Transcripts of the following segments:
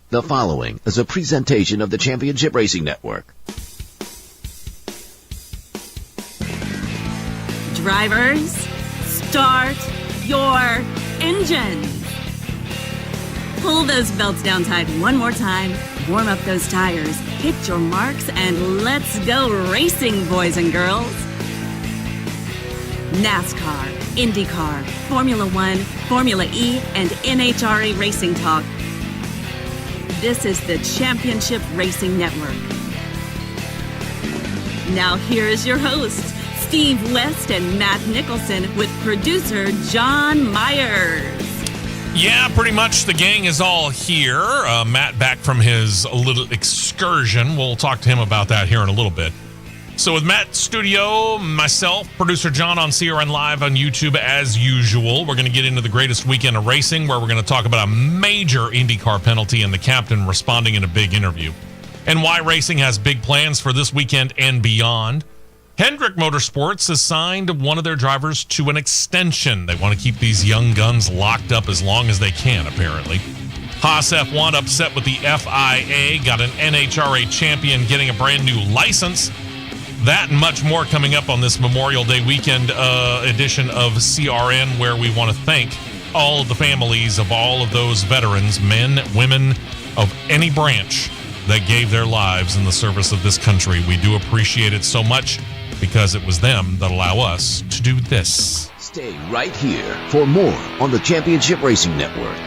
The following is a presentation of the Championship Racing Network. Drivers, start your engines. Pull those belts down tight one more time, warm up those tires, hit your marks, and let's go racing, boys and girls. Nascar, Indycar, Formula One, Formula E, and NHRA Racing Talk. This is the Championship Racing Network. Now here is your hosts, Steve West and Matt Nicholson, with producer John Myers. Yeah, pretty much the gang is all here. Matt back from his little excursion. We'll talk to him about that here in a little bit. So with Matt Studio, myself, producer John on CRN Live on YouTube as usual. We're going to get into the greatest weekend of racing where we're going to talk about a major IndyCar penalty and the captain responding in a big interview. And why racing has big plans for this weekend and beyond. Hendrick Motorsports has signed one of their drivers to an extension. They want to keep these young guns locked up as long as they can, apparently. Haas F1 upset with the FIA, got an NHRA champion getting a brand new license. That and much more coming up on this Memorial Day weekend edition of CRN, where we want to thank all of the families of all of those veterans, men, women, of any branch that gave their lives in the service of this country. We do appreciate it so much because it was them that allow us to do this. Stay right here for more on the Championship Racing Network.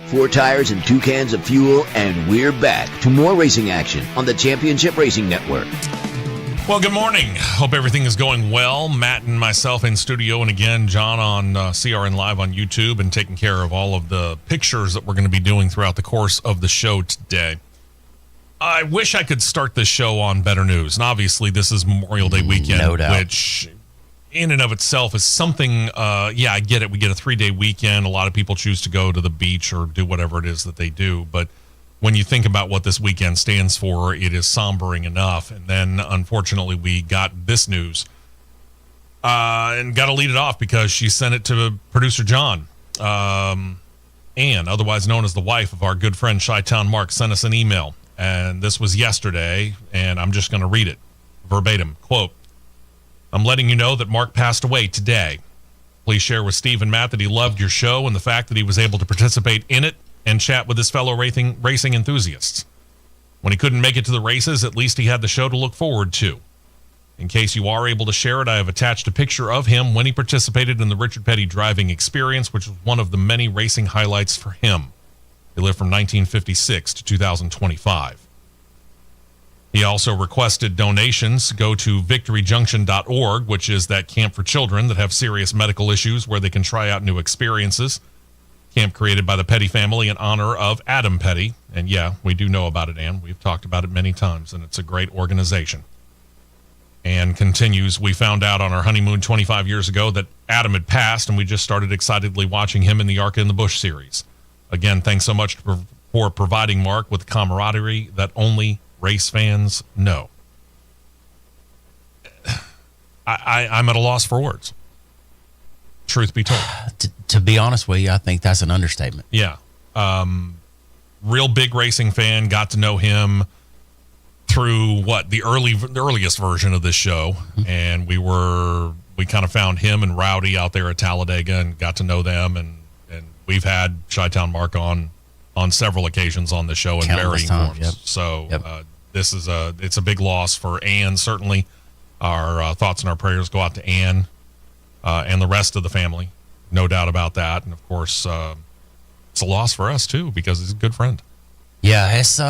Four tires and 2 cans of fuel, and we're back to more racing action on the Championship Racing Network. Well, good morning. Hope everything is going well. Matt and myself in studio, and again, John on CRN Live on YouTube, and taking care of all of the pictures that we're going to be doing throughout the course of the show today. I wish I could start this show on better news, and obviously this is Memorial Day weekend, No doubt. which in and of itself is something, I get it. We get a 3-day weekend. A lot of people choose to go to the beach or do whatever it is that they do, but when you think about what this weekend stands for, it is sombering enough. And then, unfortunately, we got this news. And got to lead it off because she sent it to producer John. Ann, otherwise known as the wife of our good friend Chi-Town Mark, sent us an email. And this was yesterday, and I'm just going to read it verbatim. Quote, "I'm letting you know that Mark passed away today. Please share with Steve and Matt that he loved your show and the fact that he was able to participate in it and chat with his fellow racing enthusiasts. When he couldn't make it to the races, at least he had the show to look forward to. In case you are able to share it, I have attached a picture of him when he participated in the Richard Petty driving experience, which was one of the many racing highlights for him. He lived from 1956 to 2025. He also requested donations. Go to victoryjunction.org, which is that camp for children that have serious medical issues where they can try out new experiences. Camp created by the Petty family in honor of Adam Petty. And yeah, we do know about it, Ann. We've talked about it many times, and it's a great organization." And continues, "We found out on our honeymoon 25 years ago that Adam had passed, and we just started excitedly watching him in the Arca in the Bush series. Again, thanks so much for providing Mark with camaraderie that only race fans know." I'm at a loss for words. Truth be told. To be honest with you, I think that's an understatement. Yeah. Real big racing fan. Got to know him through the earliest version of this show. Mm-hmm. And we kind of found him and Rowdy out there at Talladega and got to know them. And we've had Chi-Town Mark on several occasions on the show in varying forms. Yep. So this is it's a big loss for Ann. Certainly our thoughts and our prayers go out to Ann and the rest of the family. No doubt about that. And, of course, it's a loss for us, too, because he's a good friend. Yeah, it's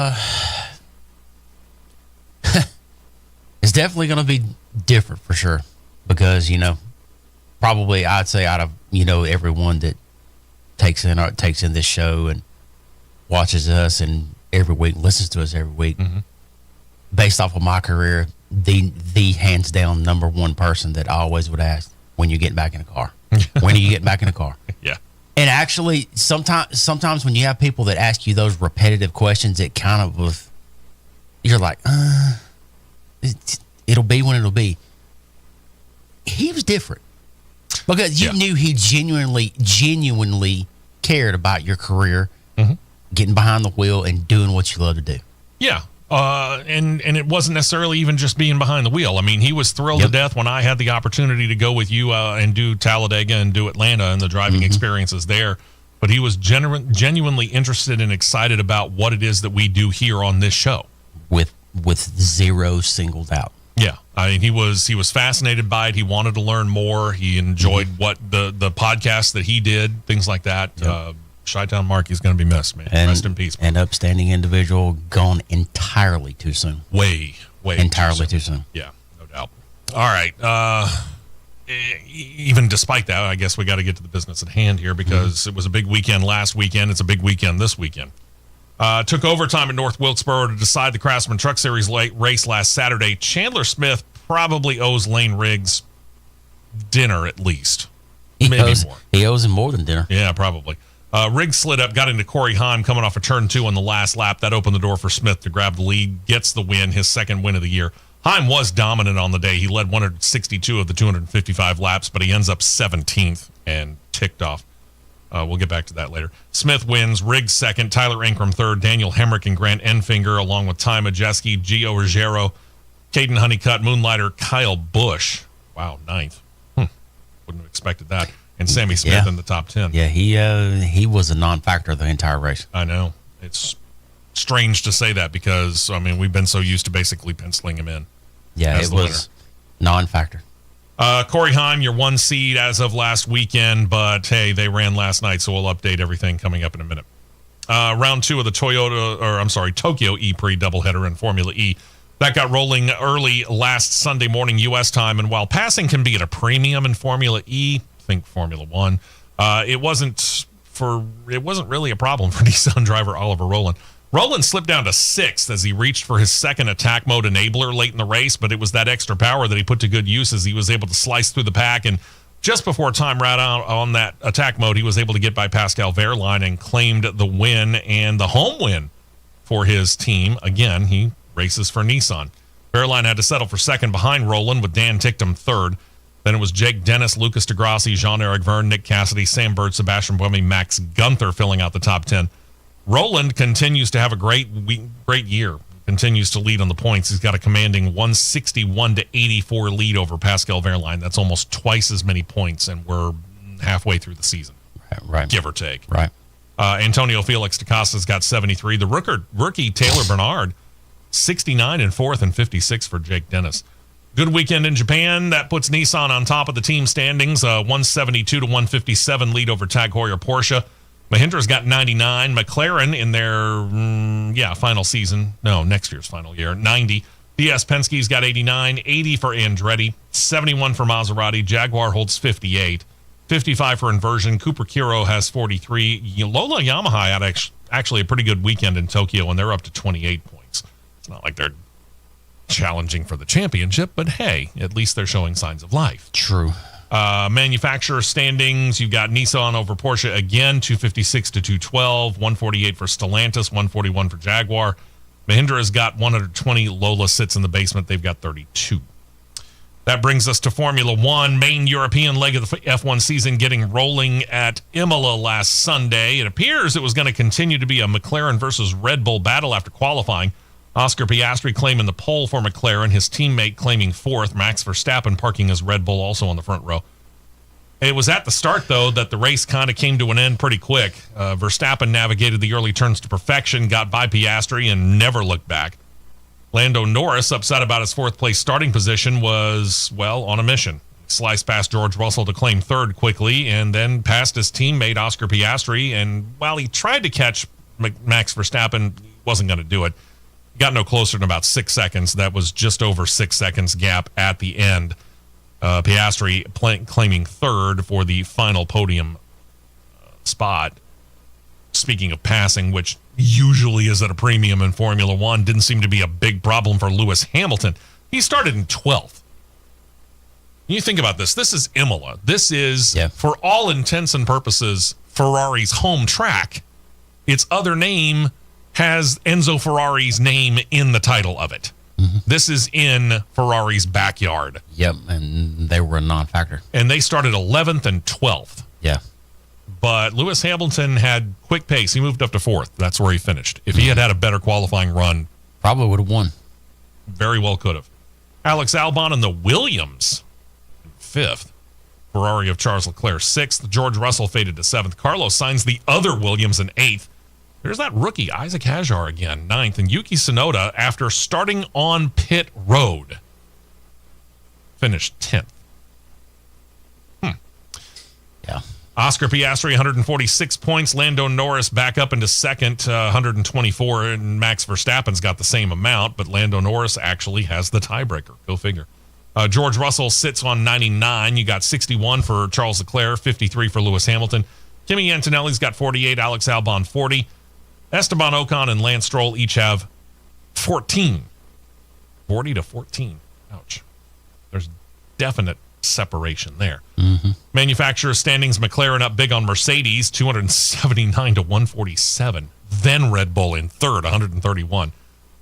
it's definitely going to be different for sure because, probably I'd say out of, everyone that takes in this show and watches us and every week, listens to us every week, mm-hmm. based off of my career, the hands down number one person that I always would ask, when you get back in the car. When are you getting back in the car? Yeah. And actually, sometimes when you have people that ask you those repetitive questions, it kind of you're like, it'll be when it'll be. He was different because you knew he genuinely cared about your career, mm-hmm. getting behind the wheel and doing what you love to do. Yeah. And it wasn't necessarily even just being behind the wheel. I mean, he was thrilled to death when I had the opportunity to go with you and do Talladega and do Atlanta and the driving mm-hmm. experiences there. But he was genuinely interested and excited about what it is that we do here on this show. With zero single doubt. Yeah. I mean, he was fascinated by it. He wanted to learn more. He enjoyed mm-hmm. what the podcast that he did, things like that. Yep. Chi-Town Mark is going to be missed, man. Rest in peace. An upstanding individual gone entirely too soon. Way entirely too soon. Yeah, no doubt. All right. Even despite that, I guess we got to get to the business at hand here because mm-hmm. it was a big weekend last weekend. It's a big weekend this weekend. Took overtime at North Wilkesboro to decide the Craftsman Truck Series race last Saturday. Chandler Smith probably owes Lane Riggs dinner at least. Maybe more. He owes him more than dinner. Yeah, probably. Riggs slid up, got into Corey Hahn coming off a turn 2 on the last lap. That opened the door for Smith to grab the lead, gets the win, his second win of the year. Hahn was dominant on the day. He led 162 of the 255 laps, but he ends up 17th and ticked off. We'll get back to that later. Smith wins, Riggs second, Tyler Ankrum third, Daniel Hemrick and Grant Enfinger, along with Ty Majeski, Gio Ruggiero, Caden Honeycutt, Moonlighter, Kyle Busch. Wow, 9th. Wouldn't have expected that. And Sammy Smith in the top 10. Yeah, he was a non-factor the entire race. I know. It's strange to say that because, I mean, we've been so used to basically penciling him in. Yeah, it was non-factor. Corey Hahn, your 1 seed as of last weekend, but hey, they ran last night, so we'll update everything coming up in a minute. Round 2 of the Tokyo E-Prix doubleheader in Formula E That got rolling early last Sunday morning U.S. time, and while passing can be at a premium in Formula E, think Formula One, it wasn't really a problem for Nissan driver Oliver Rowland. Rowland slipped down to 6th as he reached for his second attack mode enabler late in the race, but it was that extra power that he put to good use as he was able to slice through the pack, and just before time ran out on that attack mode, he was able to get by Pascal Wehrlein and claimed the win and the home win for his team. Again, he races for Nissan. Wehrlein had to settle for second behind Rowland with Dan Ticktum third. Then it was Jake Dennis, Lucas deGrassi, Jean-Eric Verne, Nick Cassidy, Sam Bird, Sebastian Buemi, Max Gunther filling out the top 10. Rowland continues to have a great year. Continues to lead on the points. He's got a commanding 161-84 lead over Pascal Wehrlein. That's almost twice as many points, and we're halfway through the season. Right. Give or take. Right. Antonio Felix DaCosta's got 73. The rookie Taylor Bernard, 69 in 4th and 56 for Jake Dennis. Good weekend in Japan. That puts Nissan on top of the team standings. 172-157 lead over Tag Heuer Porsche. Mahindra's got 99. McLaren in their, next year's final year, 90. DS Penske's got 89. 80 for Andretti. 71 for Maserati. Jaguar holds 58. 55 for Inversion. Cooper Kiro has 43. Lola Yamaha had actually a pretty good weekend in Tokyo, and they're up to 28 points. It's not like they're challenging for the championship, but hey, at least they're showing signs of life. True. Manufacturer standings, you've got Nissan over Porsche again, 256-212, 148 for Stellantis, 141 for Jaguar. Mahindra's got 120. Lola sits in the basement. They've got 32. That brings us to Formula One, main European leg of the F1 season getting rolling at Imola last Sunday. It appears it was going to continue to be a McLaren versus Red Bull battle after qualifying. Oscar Piastri claiming the pole for McLaren, his teammate claiming 4th, Max Verstappen parking his Red Bull also on the front row. It was at the start, though, that the race kind of came to an end pretty quick. Verstappen navigated the early turns to perfection, got by Piastri, and never looked back. Lando Norris, upset about his 4th-place starting position, was, on a mission. Sliced past George Russell to claim 3rd quickly, and then passed his teammate Oscar Piastri, and while he tried to catch Max Verstappen, he wasn't going to do it. Got no closer than about 6 seconds. That was just over 6 seconds gap at the end. Piastri claiming 3rd for the final podium spot. Speaking of passing, which usually is at a premium in Formula One, didn't seem to be a big problem for Lewis Hamilton. He started in 12th. You think about this. This is Imola. This is, for all intents and purposes, Ferrari's home track. Its other name has Enzo Ferrari's name in the title of it. Mm-hmm. This is in Ferrari's backyard. Yep, and they were a non-factor. And they started 11th and 12th. Yeah. But Lewis Hamilton had quick pace. He moved up to 4th. That's where he finished. If he had had a better qualifying run, probably would have won. Very well could have. Alex Albon and the Williams, 5th. Ferrari of Charles Leclerc, 6th. George Russell faded to 7th. Carlos Sainz, the other Williams, in 8th. There's that rookie, Isaac Hajar, again, 9th. And Yuki Tsunoda, after starting on pit road, finished 10th. Yeah. Oscar Piastri, 146 points. Lando Norris back up into 2nd, 124. And Max Verstappen's got the same amount, but Lando Norris actually has the tiebreaker. Go figure. George Russell sits on 99. You got 61 for Charles Leclerc, 53 for Lewis Hamilton. Kimi Antonelli's got 48. Alex Albon, 40. Esteban Ocon and Lance Stroll each have 14. 40 to 14. Ouch. There's definite separation there. Mm-hmm. Manufacturer standings, McLaren up big on Mercedes, 279 to 147. Then Red Bull in 3rd, 131.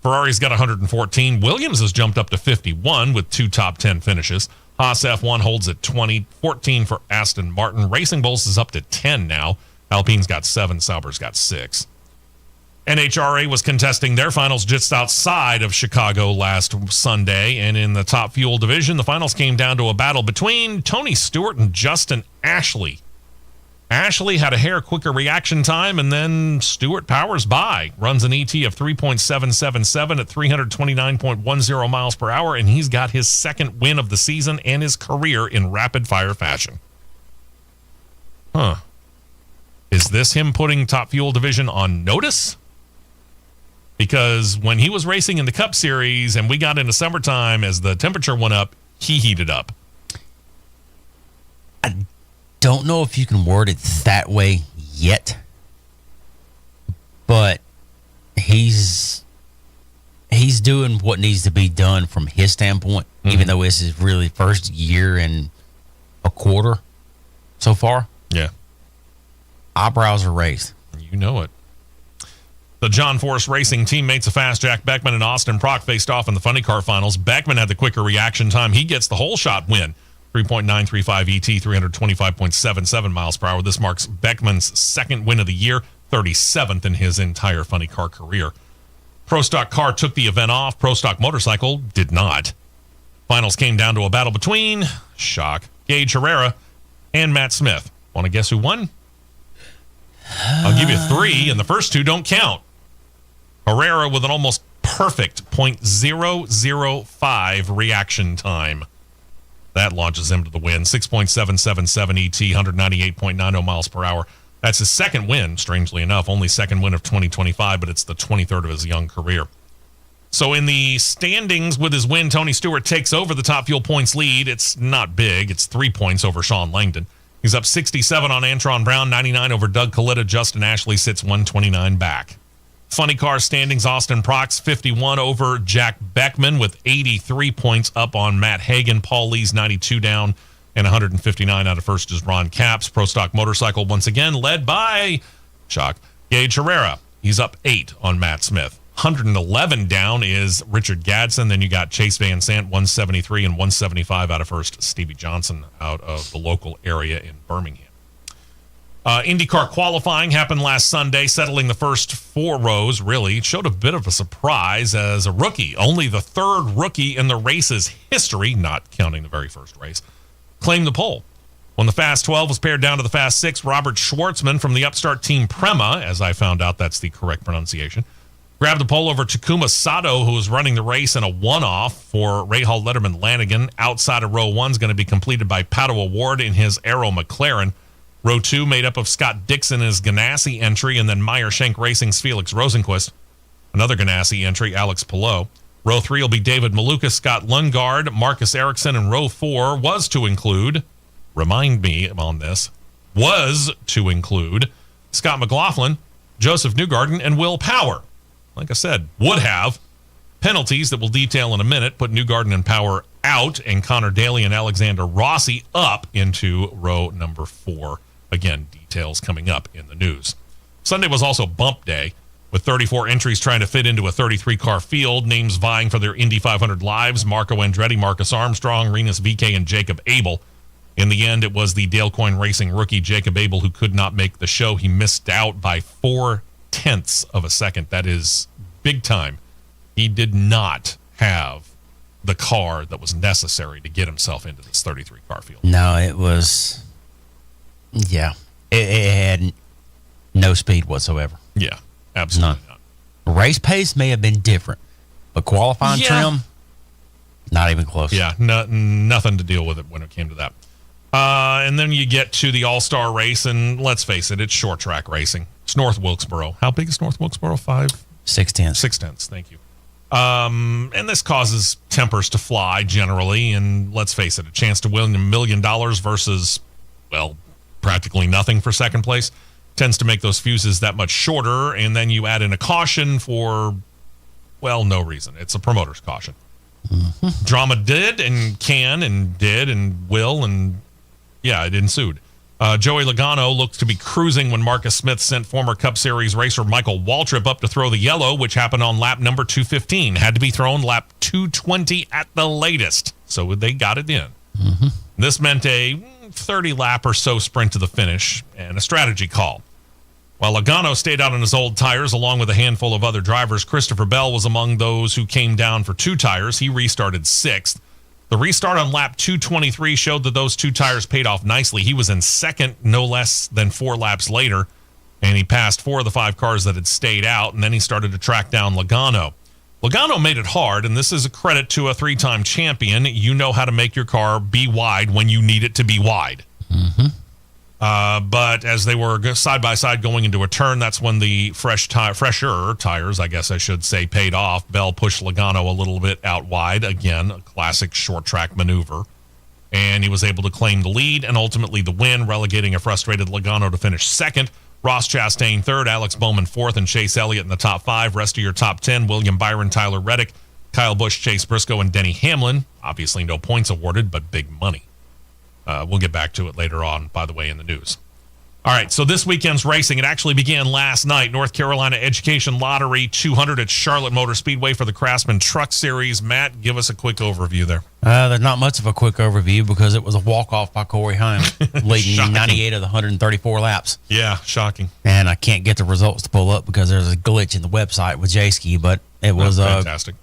Ferrari's got 114. Williams has jumped up to 51 with 2 top 10 finishes. Haas F1 holds at 20. 14 for Aston Martin. Racing Bulls is up to 10 now. Alpine's got 7. Sauber's got 6. NHRA was contesting their finals just outside of Chicago last Sunday, and in the top fuel division, the finals came down to a battle between Tony Stewart and Justin Ashley. Ashley had a hair quicker reaction time, and then Stewart powers by, runs an ET of 3.777 at 329.10 miles per hour, and he's got his 2nd win of the season and his career in rapid-fire fashion. Is this him putting top fuel division on notice? because when he was racing in the Cup Series and we got into summertime, as the temperature went up, he heated up. I don't know if you can word it that way yet, but he's doing what needs to be done from his standpoint, even though this is really first year and a quarter so far. Yeah. Eyebrows are raised. You know it. The John Force Racing teammates of Fast Jack Beckman and Austin Prock faced off in the Funny Car Finals. Beckman had the quicker reaction time. He gets the whole shot win. 3.935 ET, 325.77 miles per hour. This marks Beckman's second win of the year, 37th in his entire Funny Car career. Pro Stock Car took the event off. Pro Stock Motorcycle did not. Finals came down to a battle between, shock, Gage Herrera and Matt Smith. Want to guess who won? I'll give you 3, and the first 2 don't count. Herrera with an almost perfect .005 reaction time. That launches him to the win. 6.777 ET, 198.90 miles per hour. That's his second win, strangely enough. Only second win of 2025, but it's the 23rd of his young career. So in the standings with his win, Tony Stewart takes over the Top Fuel points lead. It's not big. It's 3 points over Sean Langdon. He's up 67 on Antron Brown, 99 over Doug Coletta. Justin Ashley sits 129 back. Funny Car standings, Austin Prox 51 over Jack Beckman with 83 points up on Matt Hagan. Paul Lee's 92 down, and 159 out of first is Ron Capps. Pro Stock Motorcycle once again led by, shock, Gage Herrera. He's up 8 on Matt Smith. 111 down is Richard Gadsden. Then you got Chase Van Sant, 173, and 175 out of first, Stevie Johnson out of the local area in Birmingham. IndyCar qualifying happened last Sunday, settling the first 4 rows, really. It showed a bit of a surprise as a rookie, only the 3rd rookie in the race's history, not counting the very first race, claimed the pole. When the Fast 12 was paired down to the Fast 6, Robert Schwartzman from the upstart team Prema, as I found out that's the correct pronunciation, grabbed the pole over Takuma Sato, who was running the race in a one-off for Rahal Letterman Lanigan. Outside of row 1 is going to be completed by Pato Award in his Aero McLaren. Row 2 made up of Scott Dixon in his Ganassi entry, and then Meyer Shank Racing's Felix Rosenquist. Another Ganassi entry, Alex Pillow. Row 3 will be David Maluka, Scott Lundgaard, Marcus Ericsson, and row 4 was to include, remind me on this, was to include Scott McLaughlin, Joseph Newgarden, and Will Power. Like I said, would have. Penalties that we'll detail in a minute put Newgarden and Power out, and Connor Daly and Alexander Rossi up into row number 4. Again, details coming up in the news. Sunday was also bump day, with 34 entries trying to fit into a 33-car field. Names vying for their Indy 500 lives: Marco Andretti, Marcus Armstrong, Renus VK, and Jacob Abel. In the end, it was the Dale Coyne Racing rookie Jacob Abel who could not make the show. He missed out by 0.4 of a second. That is big time. He did not have the car that was necessary to get himself into this 33-car field. No, it was, yeah, it had no speed whatsoever. Yeah, absolutely None. not. Race pace may have been different, but qualifying trim, not even close. Yeah, nothing to deal with it when it came to that. And then you get to the All-Star race, and let's face it, it's short track racing. It's North Wilkesboro. How big is North Wilkesboro? 6/10. 6/10. Thank you. And this causes tempers to fly generally, and let's face it, a chance to win $1 million versus, well, practically nothing for second place tends to make those fuses that much shorter, and then you add in a caution for, well, no reason. It's a promoter's caution. Mm-hmm. Drama did and can and did and will, and yeah, it ensued. Joey Logano looked to be cruising when Marcus Smith sent former Cup Series racer Michael Waltrip up to throw the yellow, which happened on lap number 215. Had to be thrown lap 220 at the latest, so they got it in. Mm-hmm. This meant a 30-lap or so sprint to the finish and a strategy call. While Logano stayed out on his old tires along with a handful of other drivers, Christopher Bell was among those who came down for 2 tires. He restarted 6th. The restart on lap 223 showed that those 2 tires paid off nicely. He was in second no less than 4 laps later, and he passed 4 of the 5 cars that had stayed out, and then he started to track down Logano. Logano made it hard, and this is a credit to a 3-time champion. You know how to make your car be wide when you need it to be wide. Mm-hmm. But as they were side by side going into a turn, that's when the fresher tires, I guess I should say, paid off. Bell pushed Logano a little bit out wide. Again, a classic short track maneuver. And he was able to claim the lead and ultimately the win, relegating a frustrated Logano to finish second. Ross Chastain third, Alex Bowman fourth, and Chase Elliott in the top 5. Rest of your top 10, William Byron, Tyler Reddick, Kyle Busch, Chase Briscoe, and Denny Hamlin. Obviously no points awarded, but big money. We'll get back to it later on, by the way, in the news. All right, so this weekend's racing, it actually began last night. North Carolina Education Lottery 200 at Charlotte Motor Speedway for the Craftsman Truck Series. Matt, give us a quick overview there. There's not much of a quick overview because it was a walk-off by Corey Heim, leading 98 of the 134 laps. Yeah, shocking. And I can't get the results to pull up because there's a glitch in the website with J-Ski, but it was fantastic.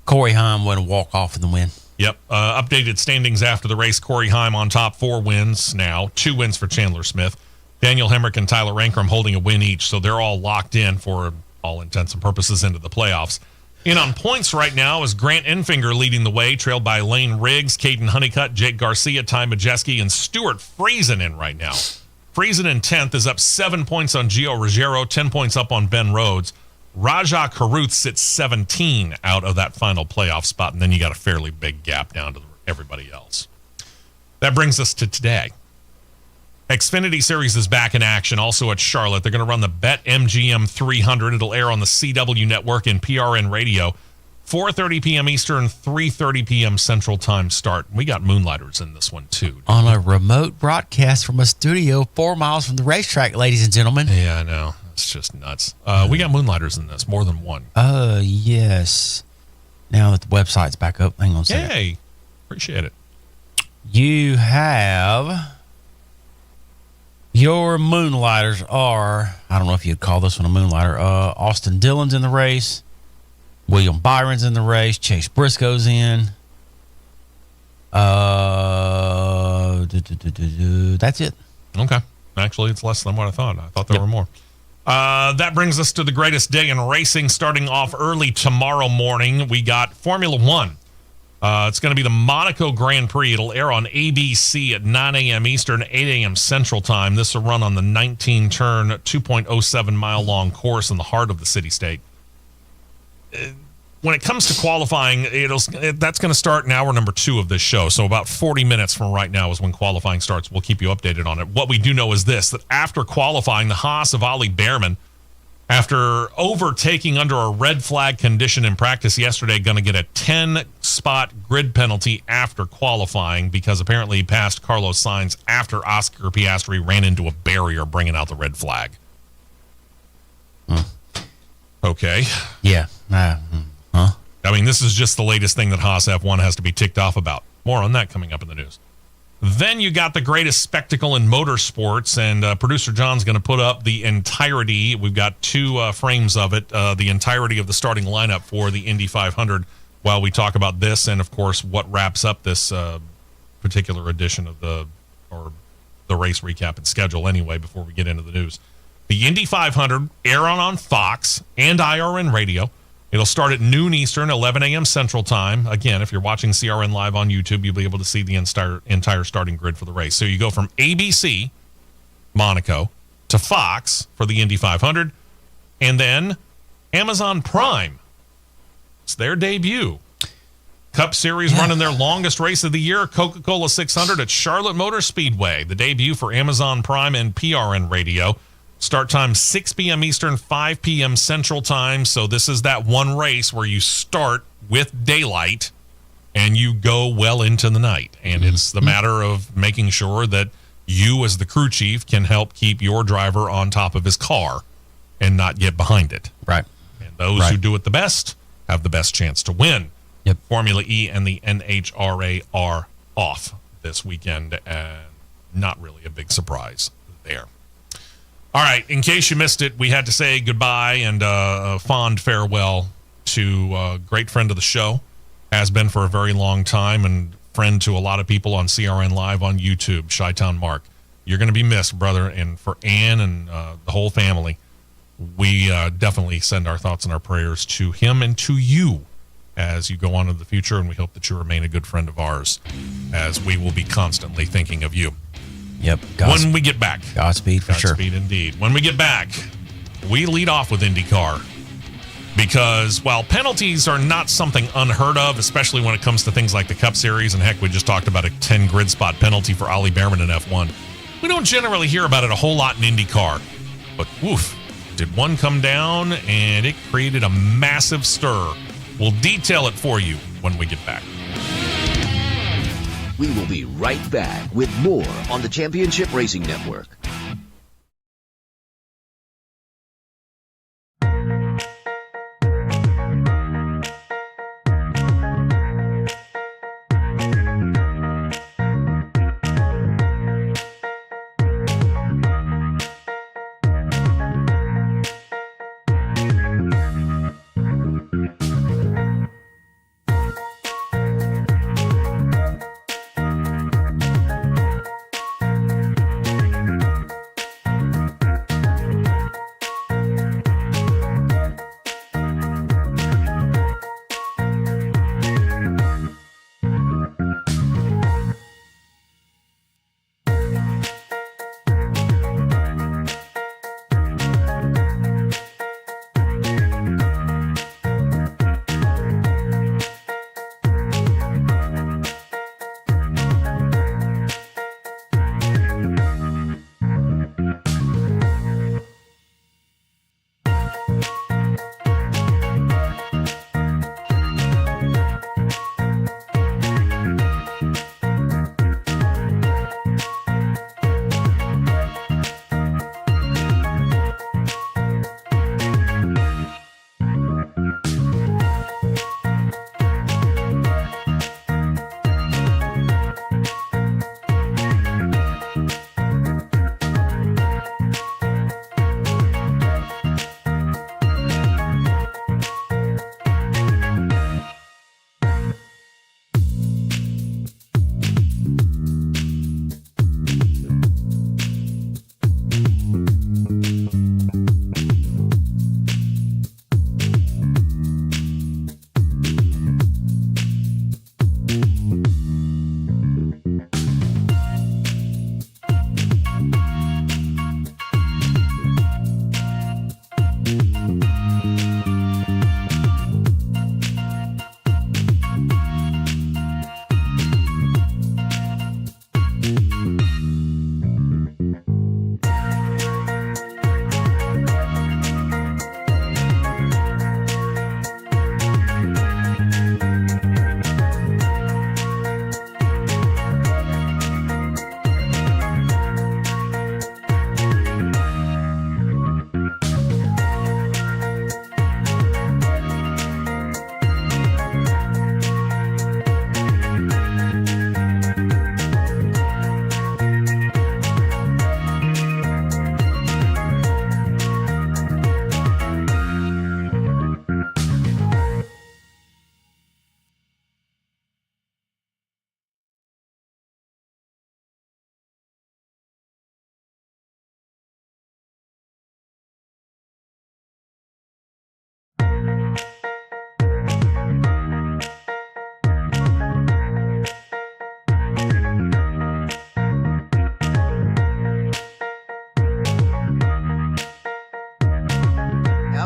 Corey Heim went a walk-off in the win. Yep. Updated standings after the race. Corey Heim on top, 4 wins now. 2 wins for Chandler Smith. Daniel Hemrick and Tyler Ankrum holding a win each, so they're all locked in for all intents and purposes into the playoffs. In on points right now is Grant Enfinger leading the way, trailed by Lane Riggs, Caden Honeycutt, Jake Garcia, Ty Majeski, and Stuart Friesen in right now. Friesen in 10th is up 7 points on Gio Ruggiero, 10 points up on Ben Rhodes. Rajah Caruth sits 17 out of that final playoff spot, and then you got a fairly big gap down to everybody else. That brings us to today. Xfinity Series is back in action, also at Charlotte. They're going to run the BetMGM 300. It'll air on the CW network and PRN radio. 4:30 p.m. Eastern, 3:30 p.m. Central Time start. We got Moonlighters in this one, too. On a remote broadcast from a studio 4 miles from the racetrack, ladies and gentlemen. Yeah, I know. It's just nuts. We got Moonlighters in this, more than one. Yes. Now that the website's back up, hang on a second. Hey, appreciate it. You have... Your Moonlighters are, I don't know if you'd call this one a Moonlighter, Austin Dillon's in the race, William Byron's in the race, Chase Briscoe's in. That's it. Okay. Actually, it's less than what I thought. I thought there were more. That brings us to the greatest day in racing. Starting off early tomorrow morning, we got Formula One. It's going to be the Monaco Grand Prix. It'll air on ABC at 9 a.m. Eastern, 8 a.m. Central Time. This will run on the 19-turn, 2.07-mile-long course in the heart of the city-state. When it comes to qualifying, that's going to start in hour number 2 of this show. So about 40 minutes from right now is when qualifying starts. We'll keep you updated on it. What we do know is this, that after qualifying, the Haas of Ollie Behrman, after overtaking under a red flag condition in practice yesterday, going to get a 10-spot grid penalty after qualifying because apparently he passed Carlos Sainz after Oscar Piastri ran into a barrier bringing out the red flag. Okay. Yeah. I mean, this is just the latest thing that Haas F1 has to be ticked off about. More on that coming up in the news. Then you got the greatest spectacle in motorsports, and producer John's going to put up the entirety. We've got 2 frames of it, the entirety of the starting lineup for the Indy 500 while we talk about this and, of course, what wraps up this particular edition of the race recap and schedule anyway before we get into the news. The Indy 500 air on Fox and IRN radio. It'll start at noon Eastern, 11 a.m. Central Time. Again, if you're watching CRN Live on YouTube, you'll be able to see the entire starting grid for the race. So you go from ABC, Monaco, to Fox for the Indy 500, and then Amazon Prime. It's their debut. Cup Series running their longest race of the year, Coca-Cola 600 at Charlotte Motor Speedway. The debut for Amazon Prime and PRN Radio. Start time 6 p.m. Eastern, 5 p.m. Central Time. So this is that one race where you start with daylight and you go well into the night. And it's the matter of making sure that you as the crew chief can help keep your driver on top of his car and not get behind it. Right. And those who do it the best have the best chance to win. Yep. Formula E and the NHRA are off this weekend, and not really a big surprise there. All right, in case you missed it, we had to say goodbye and a fond farewell to a great friend of the show, has been for a very long time, and friend to a lot of people on CRN Live on YouTube, Chi-Town Mark. You're going to be missed, brother, and for Ann and the whole family, we definitely send our thoughts and our prayers to him and to you as you go on into the future, and we hope that you remain a good friend of ours, as we will be constantly thinking of you. Yep. When we get back. Godspeed for sure. Godspeed indeed. When we get back, we lead off with Indycar. Because while penalties are not something unheard of, especially when it comes to things like the Cup Series, and heck, we just talked about a 10 grid spot penalty for Ollie Behrman in F1, we don't generally hear about it a whole lot in IndyCar. But woof, did one come down and it created a massive stir. We'll detail it for you when we get back. We will be right back with more on the Championship Racing Network.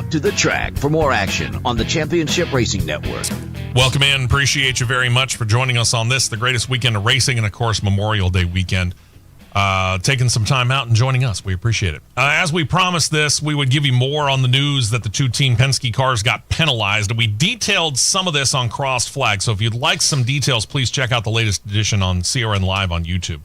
To the track for more action on the Championship Racing Network. Welcome in. Appreciate you very much for joining us on this, the greatest weekend of racing, and of course, Memorial Day weekend. Taking some time out and joining us. We appreciate it. As we promised this, we would give you more on the news that the two Team Penske cars got penalized. We detailed some of this on Crossed Flag, so if you'd like some details, please check out the latest edition on CRN Live on YouTube.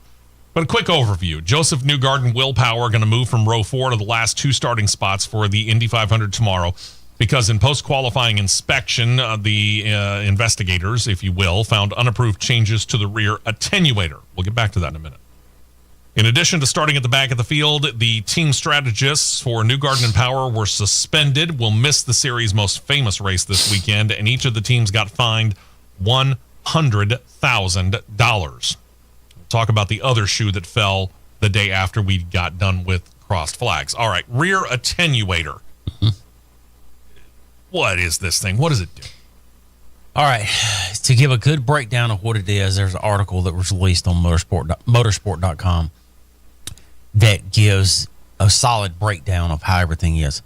But a quick overview. Joseph Newgarden and Will Power are going to move from row 4 to the last two starting spots for the Indy 500 tomorrow because in post-qualifying inspection, the investigators, if you will, found unapproved changes to the rear attenuator. We'll get back to that in a minute. In addition to starting at the back of the field, the team strategists for Newgarden and Power were suspended, will miss the series' most famous race this weekend, and each of the teams got fined $100,000. Talk about the other shoe that fell the day after we got done with Crossed Flags. All right, rear attenuator. What is this thing? What does it do? All right, to give a good breakdown of what it is, there's an article that was released on motorsport.com. that gives a solid breakdown of how everything is.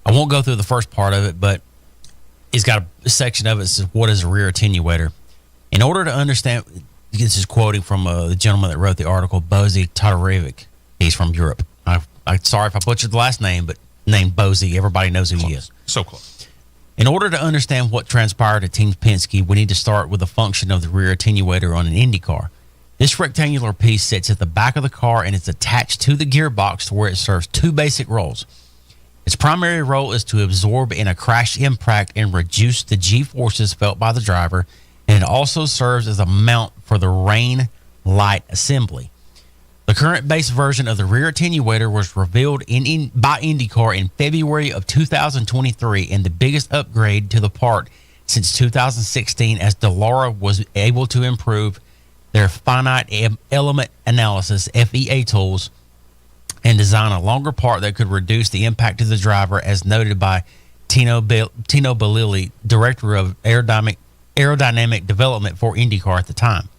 I won't go through the first part of it, but it's got a section of it that says, what is a rear attenuator? In order to understand, this is quoting from the gentleman that wrote the article, Bozy Todorovic. He's from Europe. I'm sorry if I butchered the last name, but named Bozy, everybody knows who he is. So close. In order to understand what transpired at Team Penske, we need to start with the function of the rear attenuator on an Indycar. This rectangular piece sits at the back of the car and is attached to the gearbox to where it serves two basic roles. Its primary role is to absorb in a crash impact and reduce the G-forces felt by the driver, and it also serves as a mount for the rain light assembly. The current base version of the rear attenuator was revealed by IndyCar in February of 2023, and the biggest upgrade to the part since 2016, as Dallara was able to improve their finite element analysis (FEA) tools and design a longer part that could reduce the impact to the driver, as noted by Tino Balili, director of aerodynamic development for IndyCar at the time.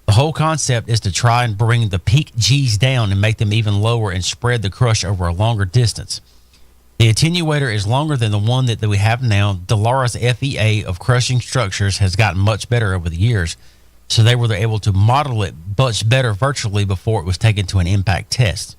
The whole concept is to try and bring the peak G's down and make them even lower and spread the crush over a longer distance. The attenuator is longer than the one that we have now. Dallara's FEA of crushing structures has gotten much better over the years, so they were able to model it much better virtually before it was taken to an impact test.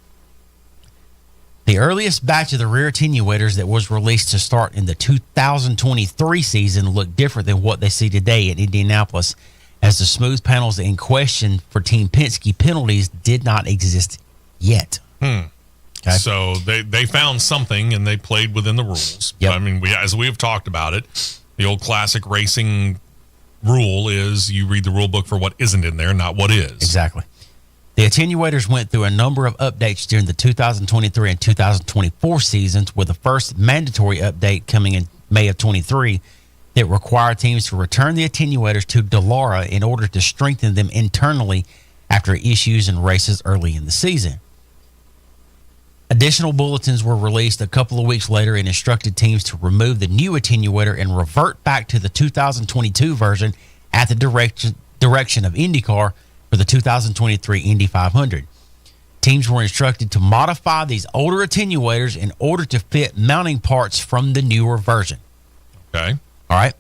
The earliest batch of the rear attenuators that was released to start in the 2023 season looked different than what they see today in Indianapolis, as the smooth panels in question for Team Penske penalties did not exist yet. Okay. So they found something and they played within the rules. Yep. I mean, as we have talked about it, the old classic racing rule is you read the rule book for what isn't in there, not what is. Exactly. The attenuators went through a number of updates during the 2023 and 2024 seasons, with the first mandatory update coming in May of 23 that required teams to return the attenuators to Dallara in order to strengthen them internally after issues in races early in the season. Additional bulletins were released a couple of weeks later and instructed teams to remove the new attenuator and revert back to the 2022 version at the direction of IndyCar for the 2023 Indy 500. Teams were instructed to modify these older attenuators in order to fit mounting parts from the newer version. Okay. All right.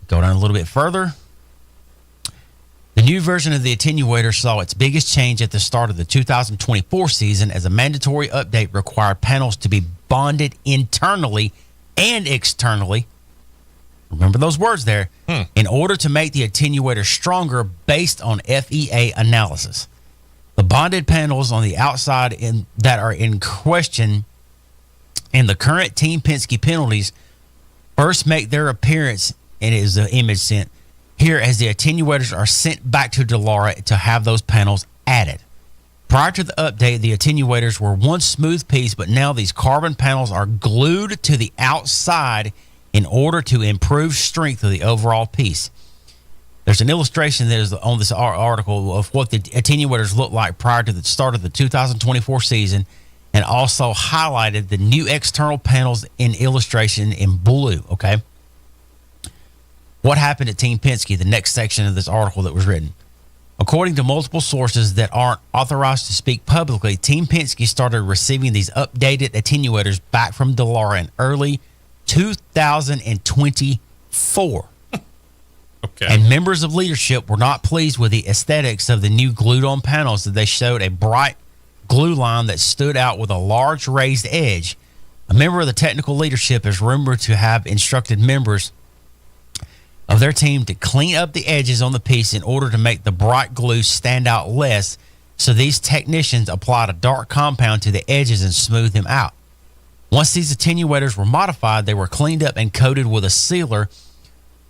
Go down a little bit further. The new version of the attenuator saw its biggest change at the start of the 2024 season, as a mandatory update required panels to be bonded internally and externally. Remember those words there. In order to make the attenuator stronger based on FEA analysis. The bonded panels on the outside that are in question in the current Team Penske penalties first make their appearance, and it is the image sent here, as the attenuators are sent back to Dallara to have those panels added. Prior to the update, the attenuators were one smooth piece, but now these carbon panels are glued to the outside in order to improve strength of the overall piece. There's an illustration that is on this article of what the attenuators look like prior to the start of the 2024 season, and also highlighted the new external panels in illustration in blue, okay? What happened at Team Penske, the next section of this article that was written. According to multiple sources that aren't authorized to speak publicly, Team Penske started receiving these updated attenuators back from Dallara in early 2024. Okay. And members of leadership were not pleased with the aesthetics of the new glued-on panels, that they showed a bright glue line that stood out with a large raised edge. A member of the technical leadership is rumored to have instructed members of their team to clean up the edges on the piece in order to make the bright glue stand out less, so these technicians applied a dark compound to the edges and smoothed them out. Once these attenuators were modified, they were cleaned up and coated with a sealer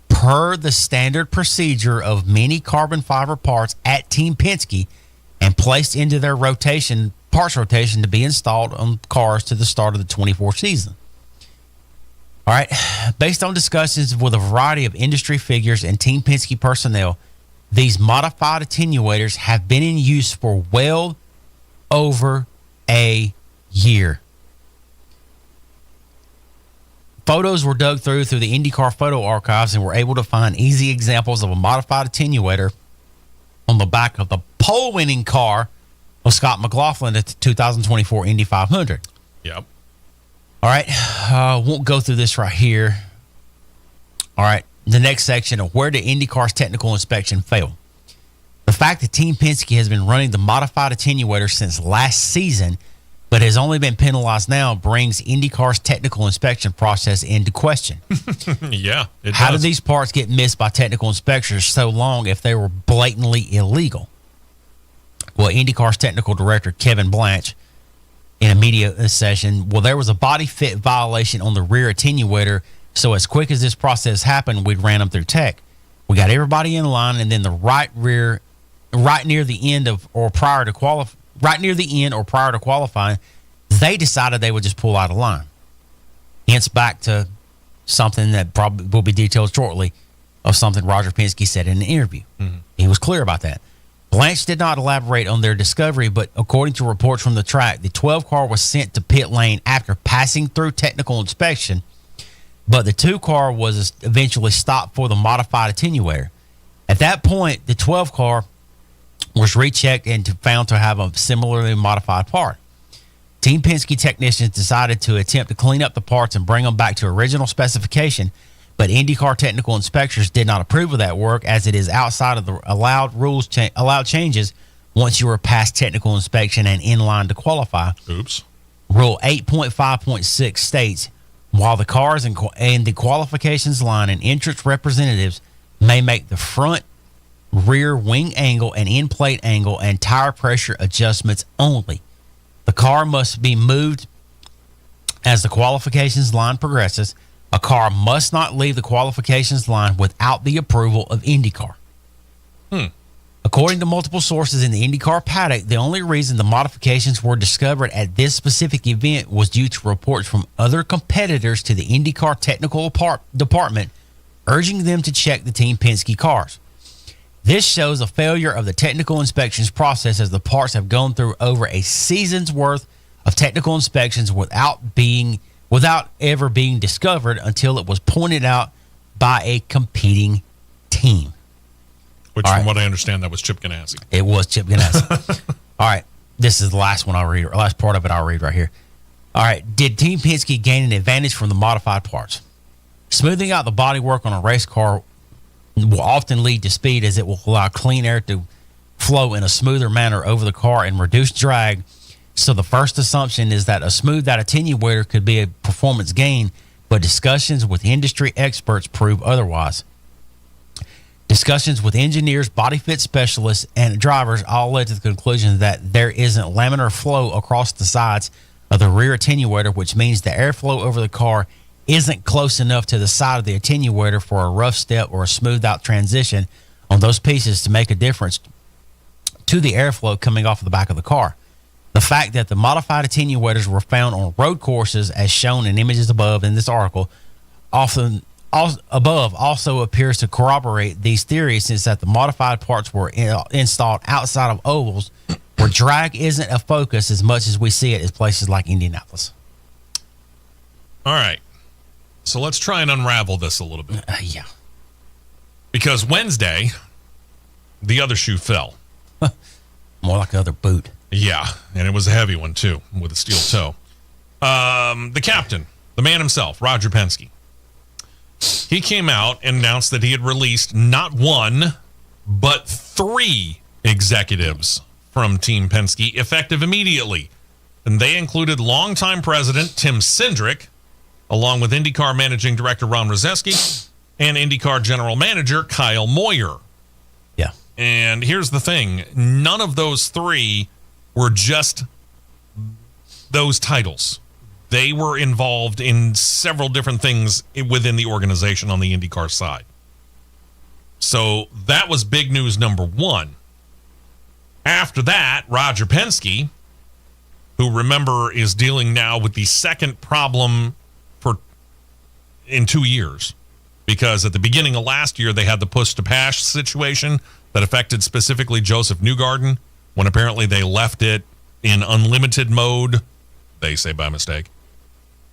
per the standard procedure of many carbon fiber parts at Team Penske, and placed into their parts rotation to be installed on cars to the start of the 24 season. All right, based on discussions with a variety of industry figures and Team Penske personnel, these modified attenuators have been in use for well over a year. Photos were dug through the IndyCar photo archives and were able to find easy examples of a modified attenuator on the back of the pole-winning car of Scott McLaughlin at the 2024 Indy 500. Yep. All right. Won't go through this right here. All right. The next section of where did IndyCar's technical inspection fail? The fact that Team Penske has been running the modified attenuator since last season, but has only been penalized now, brings IndyCar's technical inspection process into question. Yeah, it How does. did these parts get missed by technical inspectors so long if they were blatantly illegal? Well, IndyCar's technical director, Kevin Blanche, in a media session, well, there was a body fit violation on the rear attenuator, so as quick as this process happened, we ran them through tech. We got everybody in line, and then the right near the end or prior to qualifying, they decided they would just pull out of line. Hence back to something that probably will be detailed shortly of something Roger Penske said in an interview. Mm-hmm. He was clear about that. Blanche did not elaborate on their discovery, but according to reports from the track, the 12 car was sent to pit lane after passing through technical inspection, but the 2 car was eventually stopped for the modified attenuator. At that point, the 12 car was rechecked and found to have a similarly modified part. Team Penske technicians decided to attempt to clean up the parts and bring them back to original specification, but IndyCar technical inspectors did not approve of that work, as it is outside of the allowed changes once you are past technical inspection and in line to qualify. Oops. Rule 8.5.6 states, while the cars and the qualifications line and entrance representatives may make the front, rear wing angle and end plate angle and tire pressure adjustments only, the car must be moved as the qualifications line progresses. A car must not leave the qualifications line without the approval of IndyCar. According to multiple sources in the IndyCar paddock, the only reason the modifications were discovered at this specific event was due to reports from other competitors to the IndyCar technical department urging them to check the Team Penske cars. This shows a failure of the technical inspections process, as the parts have gone through over a season's worth of technical inspections without ever being discovered until it was pointed out by a competing team. Which, All from right. what I understand, that was Chip Ganassi. It was Chip Ganassi. All right. This is the last one I'll read. Last part of it I'll read right here. All right. Did Team Penske gain an advantage from the modified parts? Smoothing out the bodywork on a race car will often lead to speed, as it will allow clean air to flow in a smoother manner over the car and reduce drag. So the first assumption is that a smoothed out attenuator could be a performance gain, but discussions with industry experts prove otherwise. Discussions with engineers, body fit specialists, and drivers all led to the conclusion that there isn't laminar flow across the sides of the rear attenuator, which means the airflow over the car isn't close enough to the side of the attenuator for a rough step or a smoothed out transition on those pieces to make a difference to the airflow coming off of the back of the car. The fact that the modified attenuators were found on road courses, as shown in images above in this article, also appears to corroborate these theories, since that the modified parts were installed outside of ovals where drag isn't a focus as much as we see it at places like Indianapolis. All right. So let's try and unravel this a little bit. Yeah. Because Wednesday, the other shoe fell. More like the other boot. Yeah, and it was a heavy one, too, with a steel toe. The captain, the man himself, Roger Penske, he came out and announced that he had released not one, but 3 executives from Team Penske, effective immediately. And they included longtime president Tim Cindric, along with IndyCar managing director Ron Roseski and IndyCar general manager Kyle Moyer. Yeah. And here's the thing. None of those 3 were just those titles. They were involved in several different things within the organization on the IndyCar side. So that was big news number 1. After that, Roger Penske, who, remember, is dealing now with the second problem in 2 years, because at the beginning of last year, they had the push to pass situation that affected specifically Joseph Newgarden, when apparently they left it in unlimited mode, they say by mistake.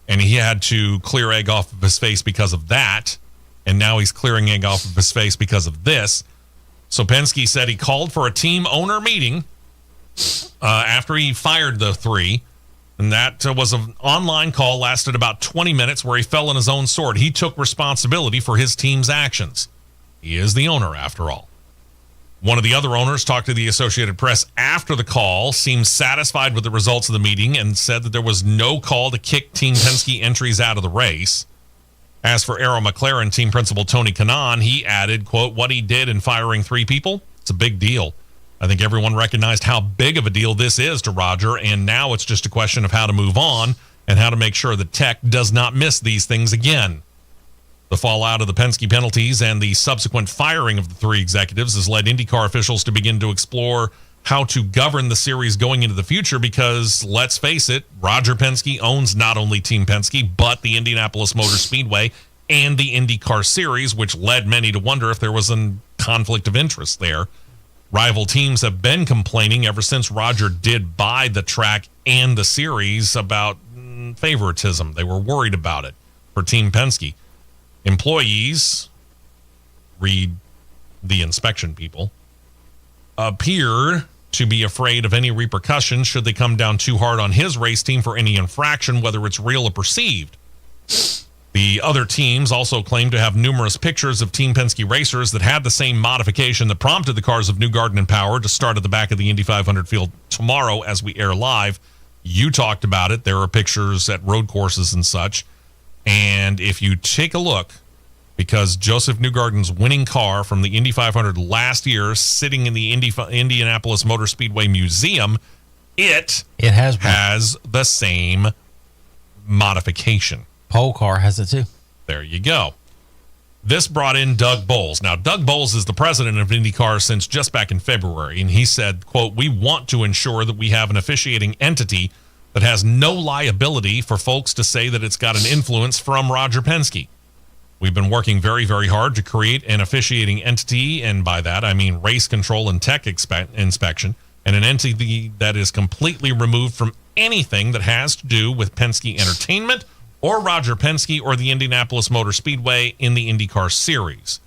And he had to clear egg off of his face because of that. And now he's clearing egg off of his face because of this. So Penske said he called for a team owner meeting after he fired the three. And that was an online call, lasted about 20 minutes, where he fell on his own sword. He took responsibility for his team's actions. He is the owner, after all. One of the other owners talked to the Associated Press after the call, seemed satisfied with the results of the meeting, and said that there was no call to kick Team Penske entries out of the race. As for Arrow McLaren team principal Tony Kanaan, he added, quote, what he did in firing three people, it's a big deal. I think everyone recognized how big of a deal this is to Roger, and now it's just a question of how to move on and how to make sure that Tech does not miss these things again. The fallout of the Penske penalties and the subsequent firing of the three executives has led IndyCar officials to begin to explore how to govern the series going into the future because, let's face it, Roger Penske owns not only Team Penske, but the Indianapolis Motor Speedway and the IndyCar series, which led many to wonder if there was a conflict of interest there. Rival teams have been complaining ever since Roger did buy the track and the series about favoritism. They were worried about it for Team Penske. Employees, read the inspection people, appear to be afraid of any repercussions should they come down too hard on his race team for any infraction, whether it's real or perceived. The other teams also claim to have numerous pictures of Team Penske racers that had the same modification that prompted the cars of Newgarden and Power to start at the back of the Indy 500 field tomorrow as we air live. You talked about it. There are pictures at road courses and such. And if you take a look, because Joseph Newgarden's winning car from the Indy 500 last year sitting in the Indianapolis Motor Speedway Museum, it has the same modification. Pole car has it too. There you go. This brought in Doug Bowles. Now, Doug Bowles is the president of IndyCar since just back in February, and he said, quote, we want to ensure that we have an officiating entity that has no liability for folks to say that it's got an influence from Roger Penske. We've been working very, very hard to create an officiating entity, and by that I mean race control and tech inspection, and an entity that is completely removed from anything that has to do with Penske Entertainment or Roger Penske or the Indianapolis Motor Speedway in the IndyCar series.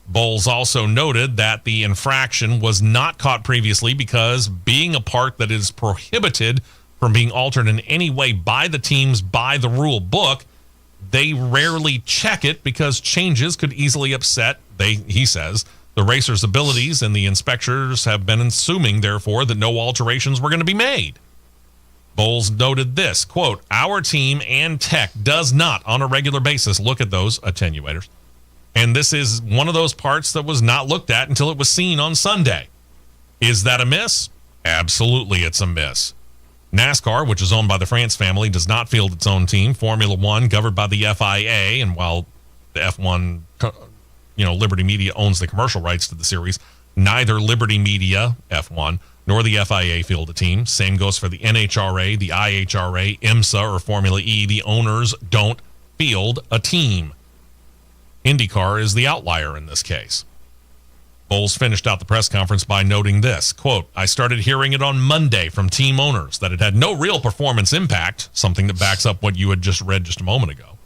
Bowles also noted that the infraction was not caught previously because being a part that is prohibited from being altered in any way by the teams by the rule book, they rarely check it because changes could easily upset, he says, the racers' abilities, and the inspectors have been assuming, therefore, that no alterations were going to be made. Bowles noted this, quote, our team and tech does not, on a regular basis, look at those attenuators. And this is one of those parts that was not looked at until it was seen on Sunday. Is that a miss? Absolutely, it's a miss. NASCAR, which is owned by the France family, does not field its own team. Formula One, governed by the FIA, and while the F1, Liberty Media owns the commercial rights to the series, neither Liberty Media, F1, nor the FIA field a team. Same goes for the NHRA, the IHRA, IMSA, or Formula E. The owners don't field a team. IndyCar is the outlier in this case. Bowles finished out the press conference by noting this, quote, I started hearing it on Monday from team owners that it had no real performance impact, something that backs up what you had just read just a moment ago.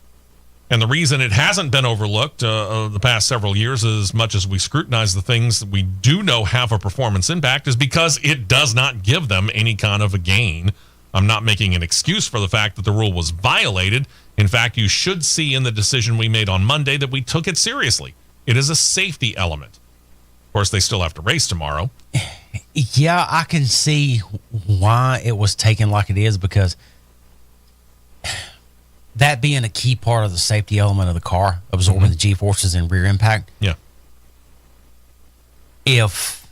And the reason it hasn't been overlooked the past several years, as much as we scrutinize the things that we do know have a performance impact, is because it does not give them any kind of a gain. I'm not making an excuse for the fact that the rule was violated. In fact, you should see in the decision we made on Monday that we took it seriously. It is a safety element. Of course, they still have to race tomorrow. Yeah, I can see why it was taken like it is, because that being a key part of the safety element of the car, absorbing the G-forces and rear impact. Yeah. If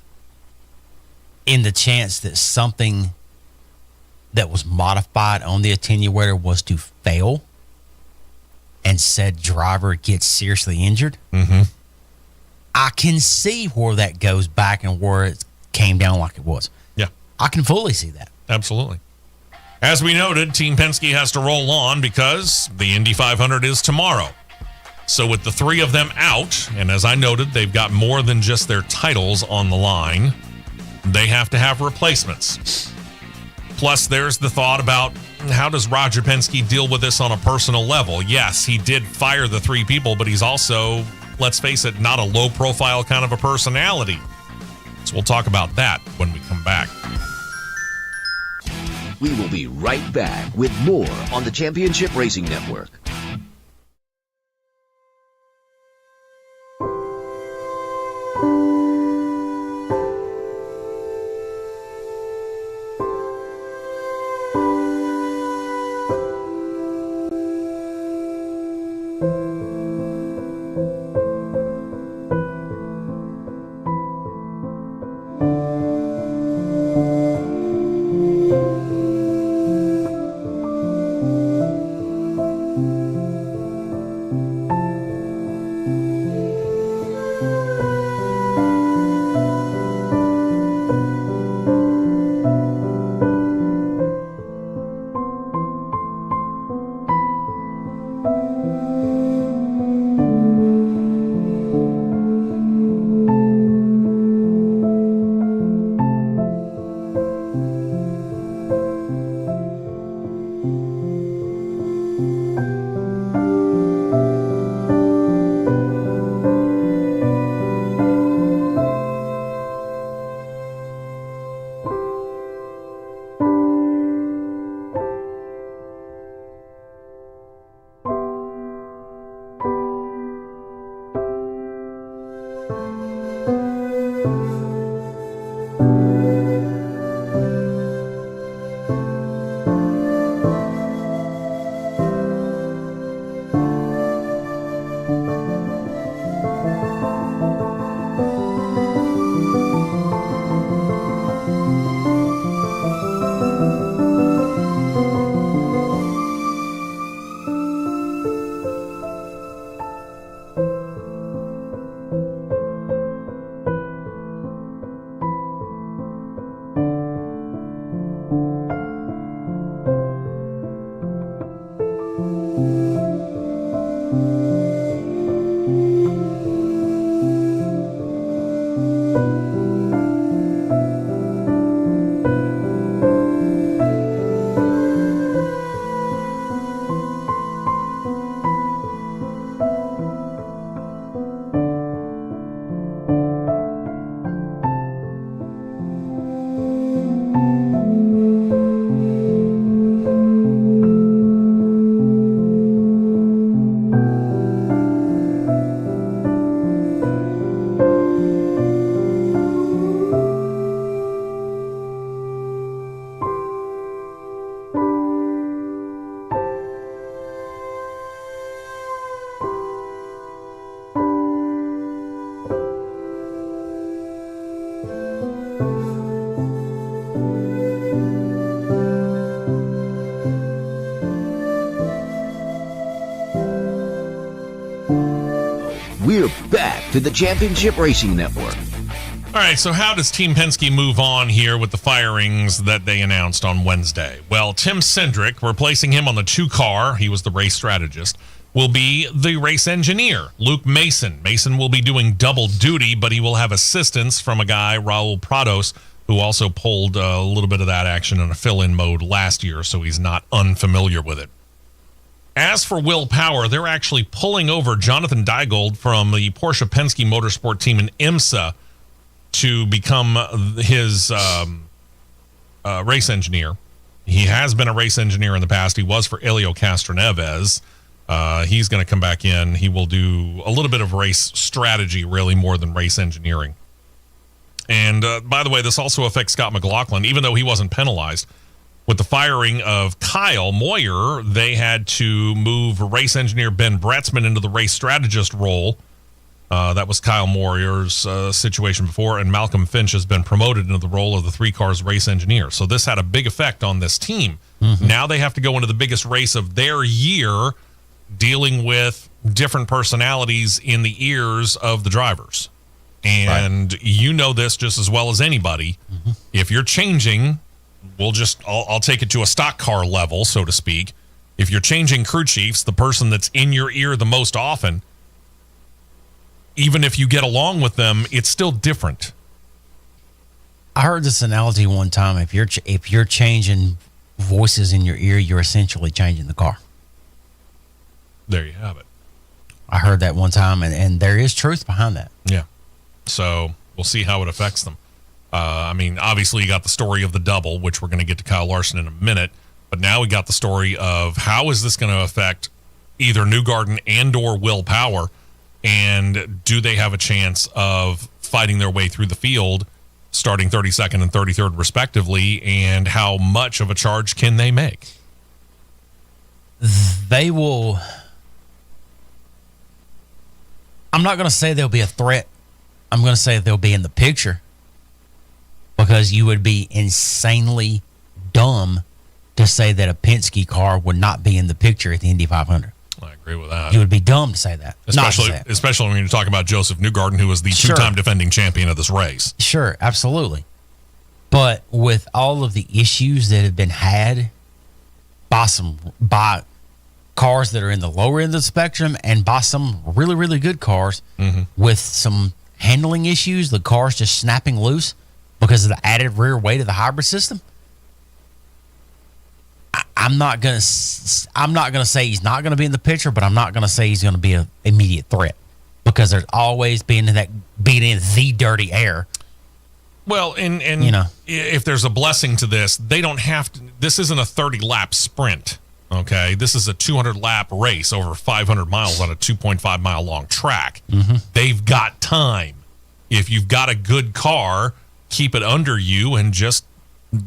in the chance that something that was modified on the attenuator was to fail and said driver gets seriously injured, I can see where that goes back and where it came down like it was. Yeah. I can fully see that. Absolutely. As we noted, Team Penske has to roll on because the Indy 500 is tomorrow. So with the three of them out, and as I noted, they've got more than just their titles on the line, they have to have replacements. Plus, there's the thought about how does Roger Penske deal with this on a personal level? Yes, he did fire the three people, but he's also, let's face it, not a low-profile kind of a personality. So we'll talk about that when we come back. We will be right back with more on the Championship Racing Network. We're back to the Championship Racing Network. All right, so how does Team Penske move on here with the firings that they announced on Wednesday? Well, Tim Cindric, replacing him on the 2-car, he was the race strategist, will be the race engineer. Luke Mason. Mason will be doing double duty, but he will have assistance from a guy, Raul Prados, who also pulled a little bit of that action in a fill-in mode last year, so he's not unfamiliar with it. As for Will Power, they're actually pulling over Jonathan Diegold from the Porsche Penske Motorsport team in IMSA to become his race engineer. He has been a race engineer in the past. He was for Elio Castroneves. He's going to come back in. He will do a little bit of race strategy, really, more than race engineering. And by the way, this also affects Scott McLaughlin, even though he wasn't penalized. With the firing of Kyle Moyer, they had to move race engineer Ben Bretzman into the race strategist role. That was Kyle Moyer's situation before, and Malcolm Finch has been promoted into the role of the 3-cars race engineer. So this had a big effect on this team. Mm-hmm. Now they have to go into the biggest race of their year, dealing with different personalities in the ears of the drivers. And you know this just as well as anybody. Mm-hmm. If you're changing, I'll take it to a stock car level, so to speak. If you're changing crew chiefs, the person that's in your ear the most often, even if you get along with them, it's still different. I heard this analogy one time. If you're changing voices in your ear, you're essentially changing the car. There you have it. I heard that one time, and there is truth behind that. Yeah. So we'll see how it affects them. Obviously you got the story of the double, which we're going to get to Kyle Larson in a minute. But now we got the story of how is this going to affect either Newgarden and or Will Power, and do they have a chance of fighting their way through the field, starting 32nd and 33rd respectively, and how much of a charge can they make? They will. I'm not going to say they'll be a threat. I'm going to say they'll be in the picture, because you would be insanely dumb to say that a Penske car would not be in the picture at the Indy 500. I agree with that. You would be dumb to say that. Especially when you're talking about Joseph Newgarden, who was the two-time defending champion of this race. Sure, absolutely. But with all of the issues that have been had by cars that are in the lower end of the spectrum and by some really, really good cars with some handling issues, the cars just snapping loose because of the added rear weight of the hybrid system, I'm not gonna say he's not gonna be in the picture, but I'm not gonna say he's gonna be an immediate threat, because there's always being in the dirty air. Well, and you know, if there's a blessing to this, they don't have to. This isn't a 30-lap sprint. Okay, this is a 200-lap race over 500 miles on a 2.5 mile long track. They've got time. If you've got a good car, keep it under you and just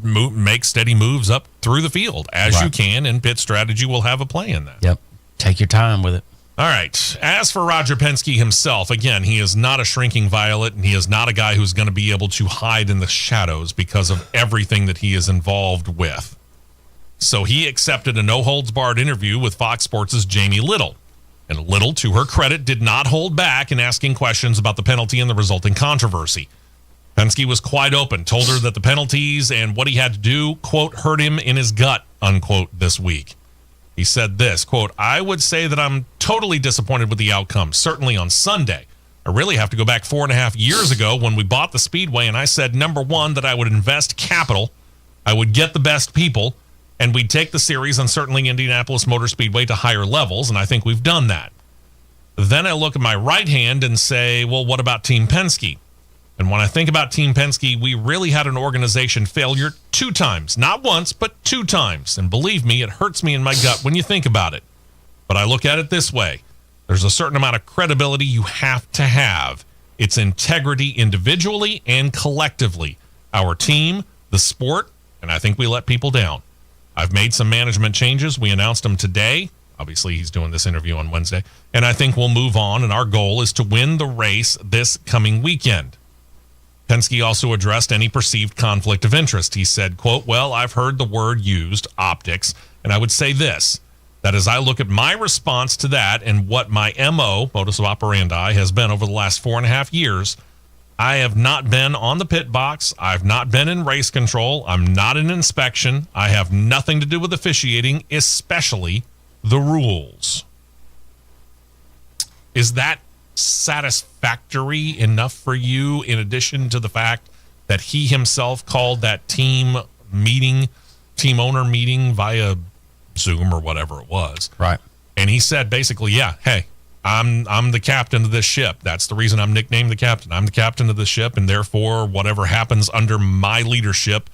make steady moves up through the field as you can, and pit strategy will have a play in that. Yep. Take your time with it. All right. As for Roger Penske himself, again, he is not a shrinking violet, and he is not a guy who's going to be able to hide in the shadows because of everything that he is involved with. So he accepted a no-holds-barred interview with Fox Sports' Jamie Little. And Little, to her credit, did not hold back in asking questions about the penalty and the resulting controversy. Penske was quite open, told her that the penalties and what he had to do, quote, hurt him in his gut, unquote, this week. He said this, quote, I would say that I'm totally disappointed with the outcome, certainly on Sunday. I really have to go back 4.5 years ago when we bought the Speedway, and I said, number one, that I would invest capital, I would get the best people, and we'd take the series and certainly Indianapolis Motor Speedway to higher levels, and I think we've done that. Then I look at my right hand and say, well, what about Team Penske? And when I think about Team Penske, we really had an organization failure 2 times. Not once, but 2 times. And believe me, it hurts me in my gut when you think about it. But I look at it this way. There's a certain amount of credibility you have to have. It's integrity individually and collectively. Our team, the sport, and I think we let people down. I've made some management changes. We announced them today. Obviously, he's doing this interview on Wednesday. And I think we'll move on, and our goal is to win the race this coming weekend. Penske also addressed any perceived conflict of interest. He said, quote, well, I've heard the word used, optics, and I would say this, that as I look at my response to that and what my MO, modus operandi, has been over the last 4.5 years, I have not been on the pit box. I've not been in race control. I'm not in inspection. I have nothing to do with officiating, especially the rules. Is that satisfactory enough for you, in addition to the fact that he himself called that team owner meeting via Zoom or whatever it was? Right. And he said basically, yeah, hey, I'm the captain of this ship. That's the reason I'm nicknamed the captain. I'm the captain of the ship, and therefore whatever happens under my leadership,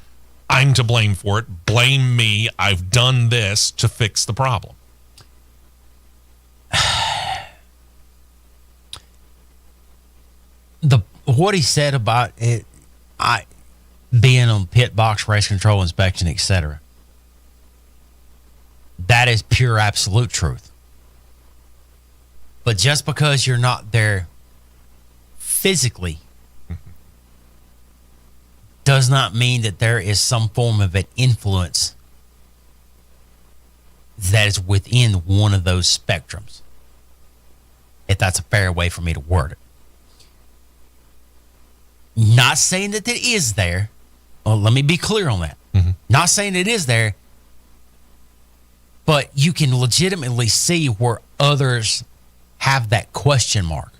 I'm to blame for it. Blame me. I've done this to fix the problem. What he said about it, being on pit box, race control, inspection, etc., that is pure absolute truth. But just because you're not there physically does not mean that there is some form of an influence that is within one of those spectrums, if that's a fair way for me to word it. Not saying that it is there. Well, let me be clear on that. Not saying it is there, but you can legitimately see where others have that question mark.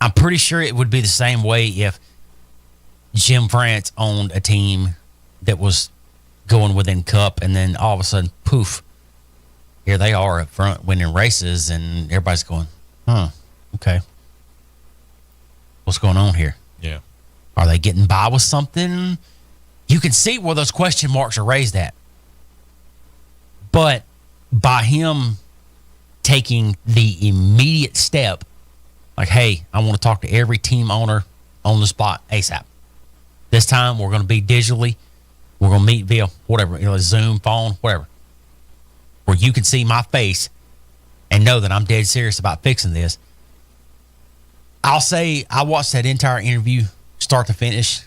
I'm pretty sure it would be the same way if Jim France owned a team that was going within Cup, and then all of a sudden, poof, here they are up front winning races, and everybody's going, okay. what's going on here? Yeah. Are they getting by with something? You can see where those question marks are raised at. But by him taking the immediate step, like, hey, I want to talk to every team owner on the spot ASAP. This time we're going to be digitally. We're going to meet via whatever, Zoom, phone, whatever. Where you can see my face and know that I'm dead serious about fixing this. I'll say I watched that entire interview start to finish.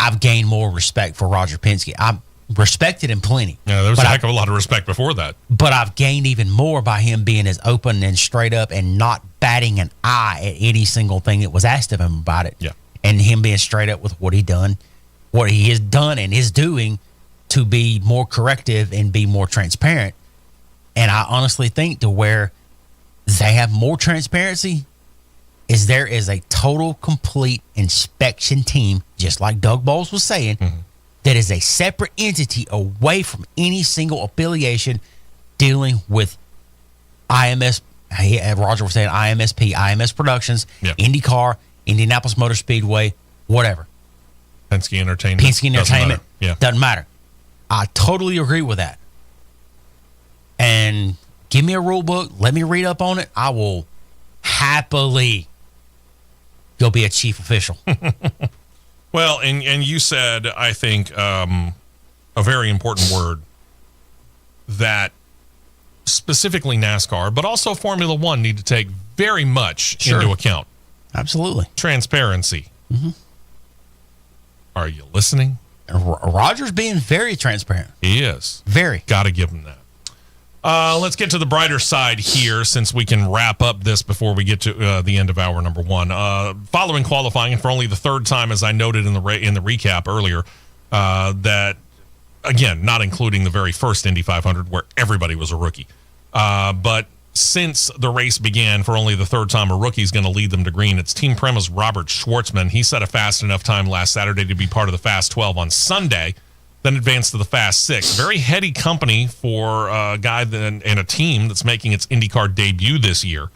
I've gained more respect for Roger Penske. I respected him plenty. Yeah, there was a heck of a lot of respect before that. But I've gained even more by him being as open and straight up and not batting an eye at any single thing that was asked of him about it. Yeah. And him being straight up with what he has done and is doing to be more corrective and be more transparent. And I honestly think to where they have more transparency is there is a total, complete inspection team, just like Doug Bowles was saying, that is a separate entity away from any single affiliation dealing with IMS. Roger was saying IMSP, IMS Productions, IndyCar, Indianapolis Motor Speedway, whatever. Penske Entertainment. Doesn't matter. I totally agree with that. And give me a rule book. Let me read up on it. I will happily go be a chief official. Well, and you said, I think, a very important word that specifically NASCAR, but also Formula One need to take very much into account. Absolutely. Transparency. Are you listening? Roger's being very transparent. He is. Very. Got to give him that. Let's get to the brighter side here, since we can wrap up this before we get to the end of hour number one. Following qualifying, and for only the third time, as I noted in the recap earlier, that, again, not including the very first Indy 500 where everybody was a rookie. But since the race began, for only the third time, a rookie is going to lead them to green. It's Team Prema's Robert Schwartzman. He set a fast enough time last Saturday to be part of the Fast 12 on Sunday, then advanced to the Fast 6. Very heady company for a guy and a team that's making its IndyCar debut this year.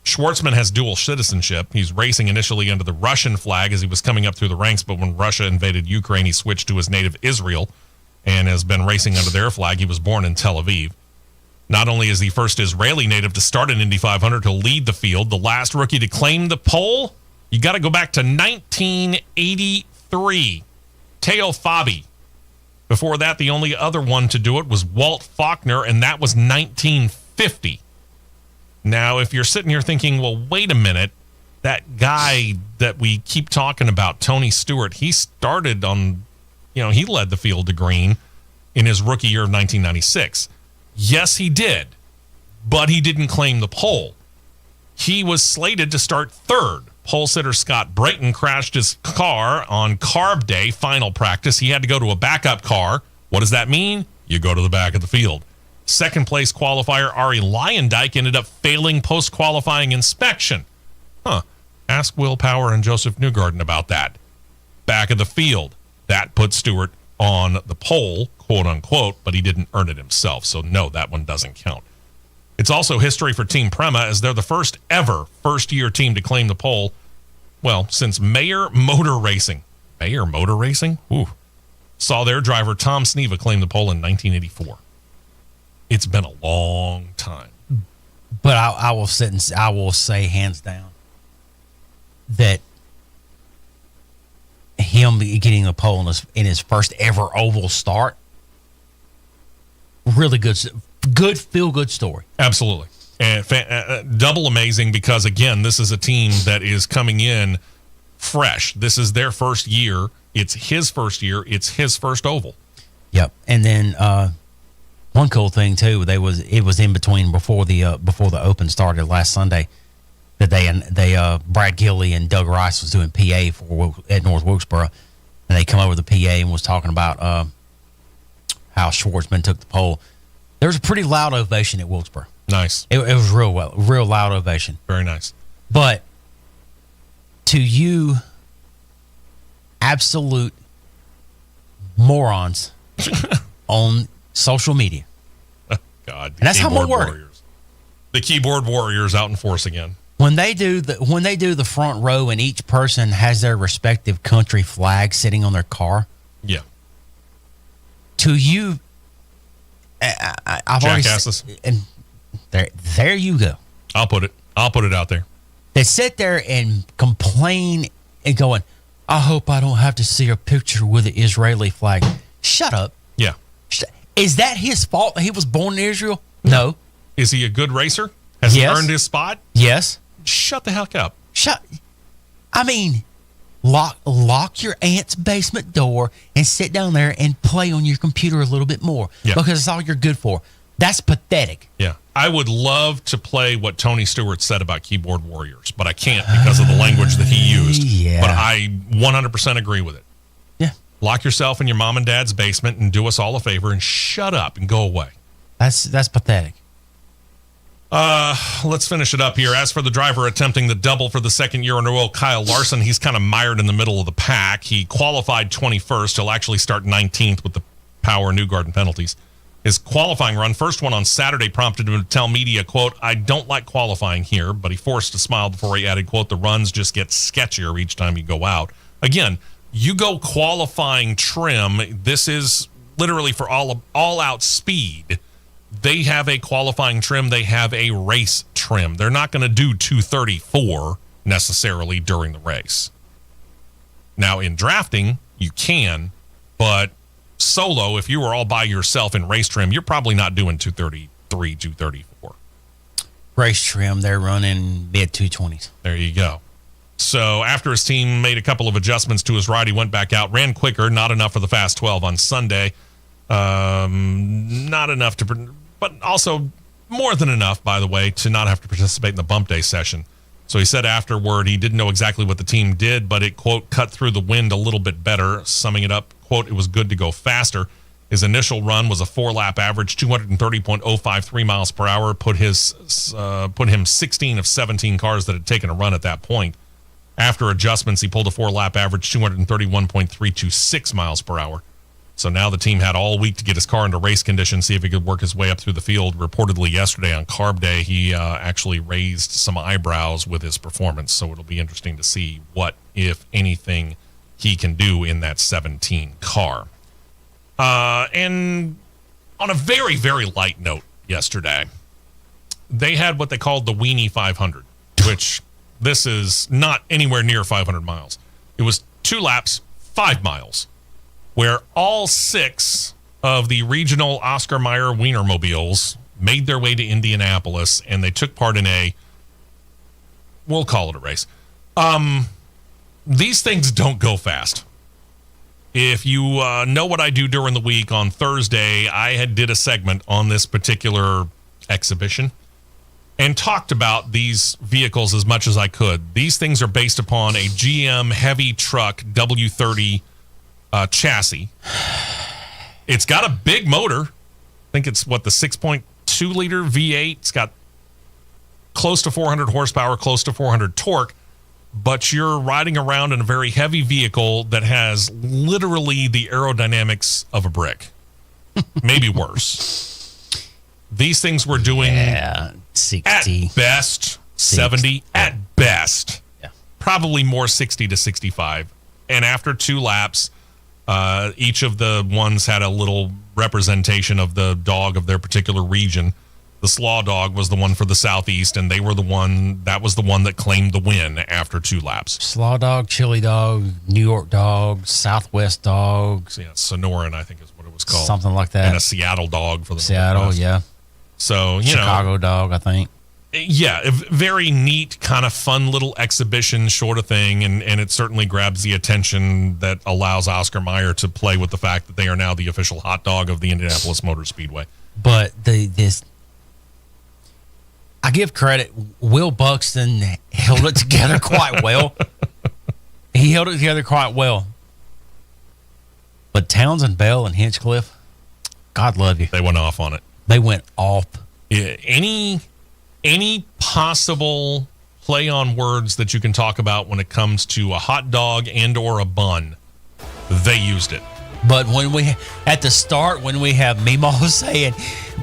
Schwartzman has dual citizenship. He's racing initially under the Russian flag as he was coming up through the ranks, but when Russia invaded Ukraine, he switched to his native Israel and has been racing under their flag. He was born in Tel Aviv. Not only is the first Israeli native to start an Indy 500 to lead the field, the last rookie to claim the pole, you got to go back to 1983. Teo Fabi. Before that, the only other one to do it was Walt Faulkner, and that was 1950. Now, if you're sitting here thinking, well, wait a minute, that guy that we keep talking about, Tony Stewart, he started on, he led the field to green in his rookie year of 1996. Yes, he did, but he didn't claim the pole. He was slated to start third. Pole sitter Scott Brayton crashed his car on carb day, final practice. He had to go to a backup car. What does that mean? You go to the back of the field. Second place qualifier Ari Lyondike ended up failing post-qualifying inspection. Ask Will Power and Joseph Newgarden about that. Back of the field. That put Stewart on the pole, quote unquote, but he didn't earn it himself. So no, that one doesn't count. It's also history for Team Prema, as they're the first ever first-year team to claim the pole, well, since Mayer Motor Racing. Mayer Motor Racing? Ooh. Saw their driver Tom Sneva claim the pole in 1984. It's been a long time. But I will say hands down that him getting the pole in his first ever oval start, really good feel-good story. Absolutely. And double amazing because, again, this is a team that is coming in fresh. This is their first year. It's his first year. It's his first oval. Yep. And then one cool thing, too, it was in between before the Open started last Sunday that they Brad Gilly and Doug Rice was doing PA at North Wilkesboro, and they come over to the PA and was talking about how Schwartzman took the pole. There was a pretty loud ovation at Wilkesboro. Nice. It was real loud ovation. Very nice. But to you, absolute morons on social media. God, and that's how I'm gonna word it. The keyboard warriors out in force again. When they do the front row and each person has their respective country flag sitting on their car. Yeah. To you, I've jackasses. And there you go. I'll put it out there. They sit there and complain and going, I hope I don't have to see a picture with the Israeli flag. Shut up. Yeah. Is that his fault that he was born in Israel? No. Is he a good racer? Has he earned his spot? Yes. Shut the heck up. I mean, lock your aunt's basement door and sit down there and play on your computer a little bit more because it's all you're good for. That's pathetic. Yeah. I would love to play what Tony Stewart said about keyboard warriors, but I can't because of the language that he used. Yeah. But I 100% agree with it. Yeah. Lock yourself in your mom and dad's basement and do us all a favor and shut up and go away. That's pathetic. Let's finish it up here. As for the driver attempting the double for the second year in a row, Kyle Larson, he's kind of mired in the middle of the pack. He qualified 21st. He'll actually start 19th with the power Newgarden penalties. His qualifying run, first one on Saturday, prompted him to tell media, quote, I don't like qualifying here, but he forced a smile before he added, quote, the runs just get sketchier each time you go out. Again, you go qualifying trim. This is literally for all out speed. They have a qualifying trim. They have a race trim. They're not going to do 234 necessarily during the race. Now, in drafting, you can, but solo, if you were all by yourself in race trim, you're probably not doing 233, 234. Race trim, they're running mid 220s. There you go. So after his team made a couple of adjustments to his ride, he went back out, ran quicker, not enough for the Fast 12 on Sunday. Not enough but also more than enough, by the way, to not have to participate in the bump day session. So he said afterward he didn't know exactly what the team did, but it, quote, cut through the wind a little bit better. Summing it up, quote, it was good to go faster. His initial run was a 4-lap average, 230.053 miles per hour, put him 16 of 17 cars that had taken a run at that point. After adjustments, he pulled a 4-lap average, 231.326 miles per hour. So now the team had all week to get his car into race condition, see if he could work his way up through the field. Reportedly yesterday on Carb Day, he actually raised some eyebrows with his performance. So it'll be interesting to see what, if anything, he can do in that 17 car. And on a very, very light note yesterday, they had what they called the Weenie 500, which this is not anywhere near 500 miles. It was 2 laps, 5 miles. Where all 6 of the regional Oscar Mayer Wienermobiles made their way to Indianapolis, and they took part in we'll call it a race. These things don't go fast. If you know what I do during the week, on Thursday, I did a segment on this particular exhibition and talked about these vehicles as much as I could. These things are based upon a GM heavy truck W30 chassis. It's got a big motor. I think it's the 6.2 liter V8. It's got close to 400 horsepower, close to 400 torque, but you're riding around in a very heavy vehicle that has literally the aerodynamics of a brick. Maybe worse. These things were doing 60 at best 70 at best. Yeah. Probably more 60 to 65. And after 2 laps, each of the ones had a little representation of the dog of their particular region. The Slaw Dog was the one for the Southeast, and that was the one that claimed the win after 2 laps. Slaw Dog, Chili Dog, New York Dog, Southwest Dogs. Yeah, Sonoran, I think is what it was called. Something like that. And a Seattle Dog for the Seattle, Northwest. yeah. So, Chicago Dog, I think. Yeah, a very neat, kind of fun little exhibition sort of thing, and it certainly grabs the attention that allows Oscar Mayer to play with the fact that they are now the official hot dog of the Indianapolis Motor Speedway. But I give credit, Will Buxton held it together quite well. He held it together quite well. But Townsend, Bell, and Hinchcliffe, God love you. They went off on it. They went off. Yeah, any possible play on words that you can talk about when it comes to a hot dog and or a bun, they used it. But at the start, when we have Meemaw saying,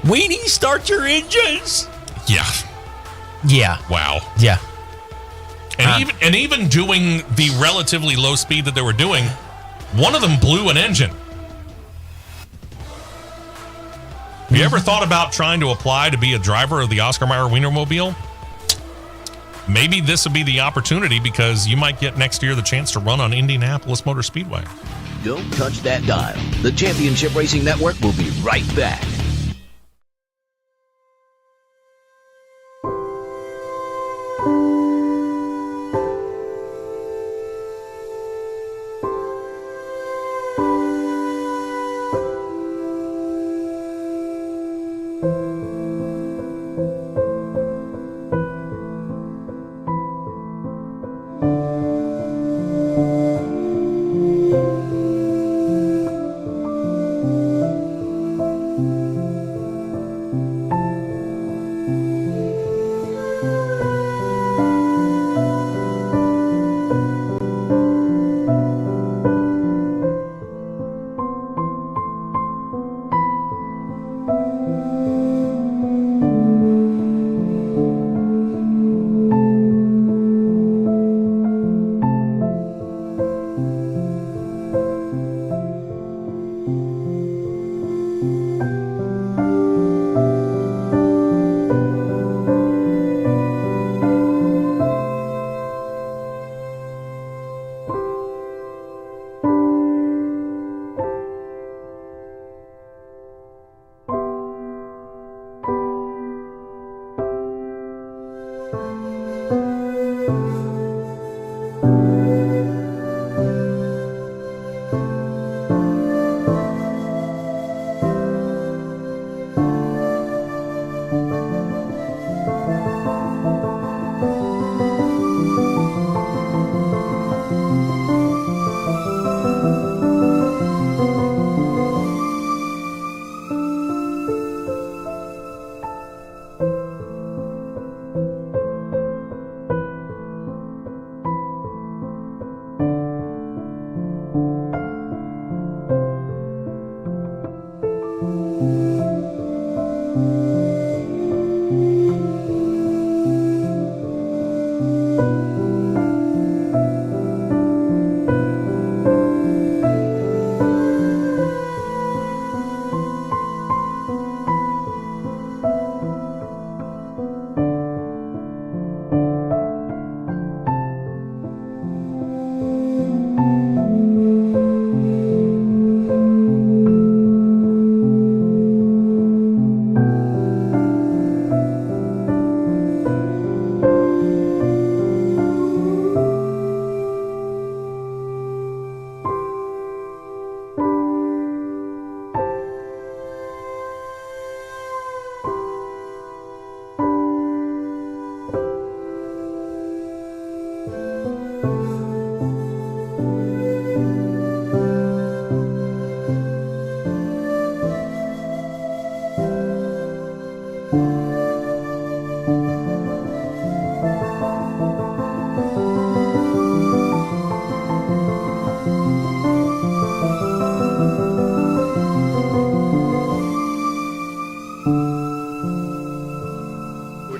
"Weenie, start your engines." Yeah. Yeah. Wow. Yeah. And even doing the relatively low speed that they were doing, one of them blew an engine. Have you ever thought about trying to apply to be a driver of the Oscar Mayer Wienermobile? Maybe this would be the opportunity, because you might get next year the chance to run on Indianapolis Motor Speedway. Don't touch that dial. The Championship Racing Network will be right back.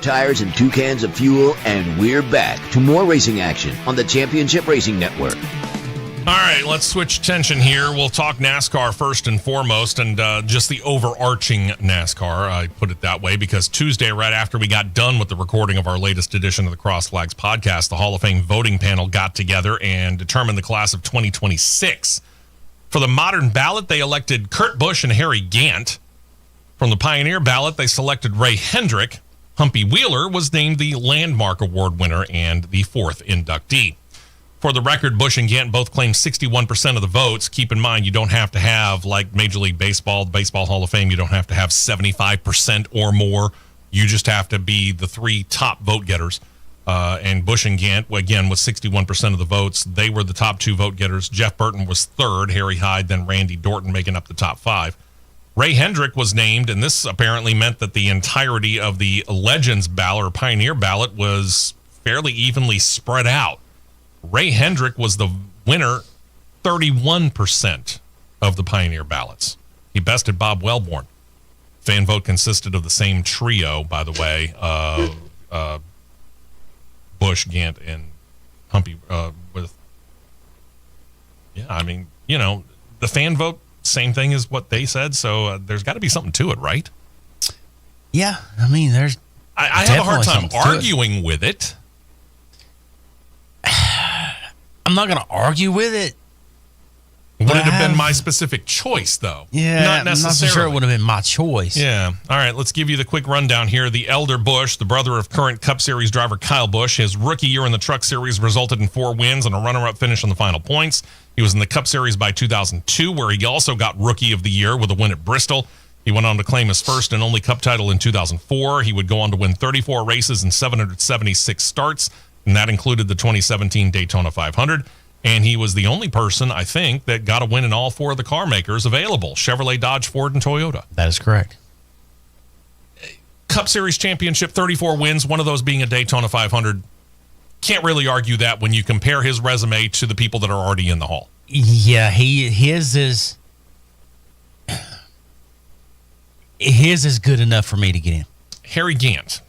Tires and 2 cans of fuel, and we're back to more racing action on the Championship Racing Network. All right, let's switch tension here. We'll talk NASCAR first and foremost, and just the overarching NASCAR. I put it that way because Tuesday, right after we got done with the recording of our latest edition of the Cross Flags podcast, the Hall of Fame voting panel got together and determined the class of 2026. For the modern ballot, they elected Kurt Busch and Harry Gant. From the Pioneer ballot, they selected Ray Hendrick. Humpy Wheeler was named the Landmark Award winner and the 4th inductee. For the record, Busch and Gant both claimed 61% of the votes. Keep in mind, you don't have to have, like Major League Baseball, the Baseball Hall of Fame, you don't have to have 75% or more. You just have to be the 3 top vote getters. And Busch and Gant, again, with 61% of the votes, they were the top 2 vote getters. Jeff Burton was 3rd, Harry Hyde, then Randy Dorton making up the top 5. Ray Hendrick was named, and this apparently meant that the entirety of the Legends ballot or Pioneer ballot was fairly evenly spread out. Ray Hendrick was the winner 31% of the Pioneer ballots. He bested Bob Wellborn. Fan vote consisted of the same trio, by the way, Busch, Gant, and Humpy with. Yeah, I mean, the fan vote, same thing as what they said. So there's got to be something to it, right? Yeah, I mean, there's. I have a hard time arguing with it. I'm not going to argue with it. Would it have been my specific choice, though? Yeah, not necessarily. I'm not so sure it would have been my choice. Yeah. All right, let's give you the quick rundown here. The elder Busch, the brother of current Cup Series driver Kyle Busch, his rookie year in the Truck Series resulted in 4 wins and a runner-up finish on the final points. He was in the Cup Series by 2002, where he also got Rookie of the Year with a win at Bristol. He went on to claim his first and only Cup title in 2004. He would go on to win 34 races and 776 starts, and that included the 2017 Daytona 500. And he was the only person, I think, that got a win in all 4 of the car makers available: Chevrolet, Dodge, Ford, and Toyota. That is correct. Cup Series championship, 34 wins, one of those being a Daytona 500. Can't really argue that when you compare his resume to the people that are already in the hall. Yeah, his is good enough for me to get in. Harry Gant,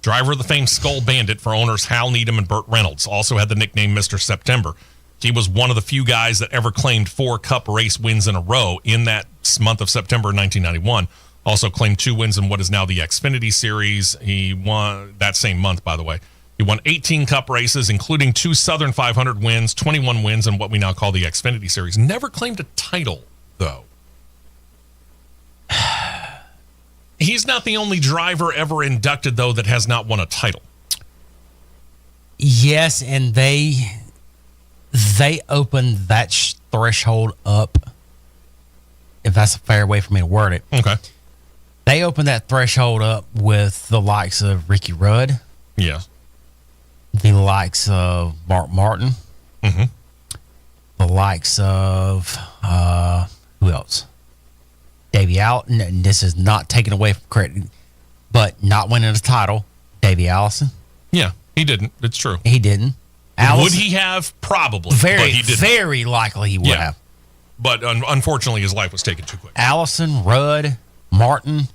driver of the famed Skull Bandit for owners Hal Needham and Burt Reynolds, also had the nickname Mr. September. He was one of the few guys that ever claimed 4 Cup race wins in a row in that month of September 1991. Also claimed 2 wins in what is now the Xfinity Series. He won that same month, by the way. He won 18 Cup races, including 2 Southern 500 wins, 21 wins in what we now call the Xfinity Series. Never claimed a title, though. He's not the only driver ever inducted, though, that has not won a title. Yes, and they opened that threshold up, if that's a fair way for me to word it. Okay. They opened that threshold up with the likes of Ricky Rudd. Yes. The likes of Mark Martin. Mm-hmm. The likes of, who else? Davey Allison. This is not taken away from credit, but not winning a title. Davey Allison. Yeah, he didn't. It's true. He didn't. Allison, would he have? Probably. Very, but he didn't. very likely he would have. But unfortunately, his life was taken too quick. Allison, Rudd, Martin,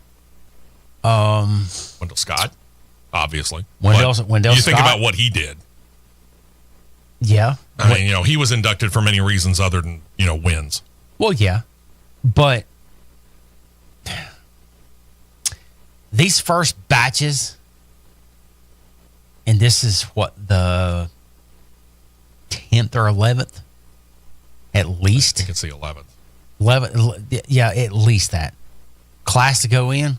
Wendell Scott, obviously. Wendell Scott. You think about what he did. Yeah. I mean, he was inducted for many reasons other than, wins. Well, yeah. But these first batches, and this is what, the 10th or 11th, at least. I think it's the 11th. 11th, yeah, at least that class to go in.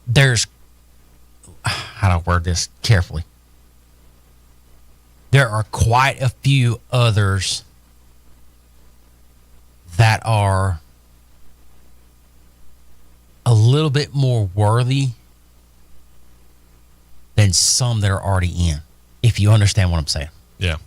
There's, how do I word this carefully? There are quite a few others that are a little bit more worthy than some that are already in, if you understand what I'm saying. Yeah.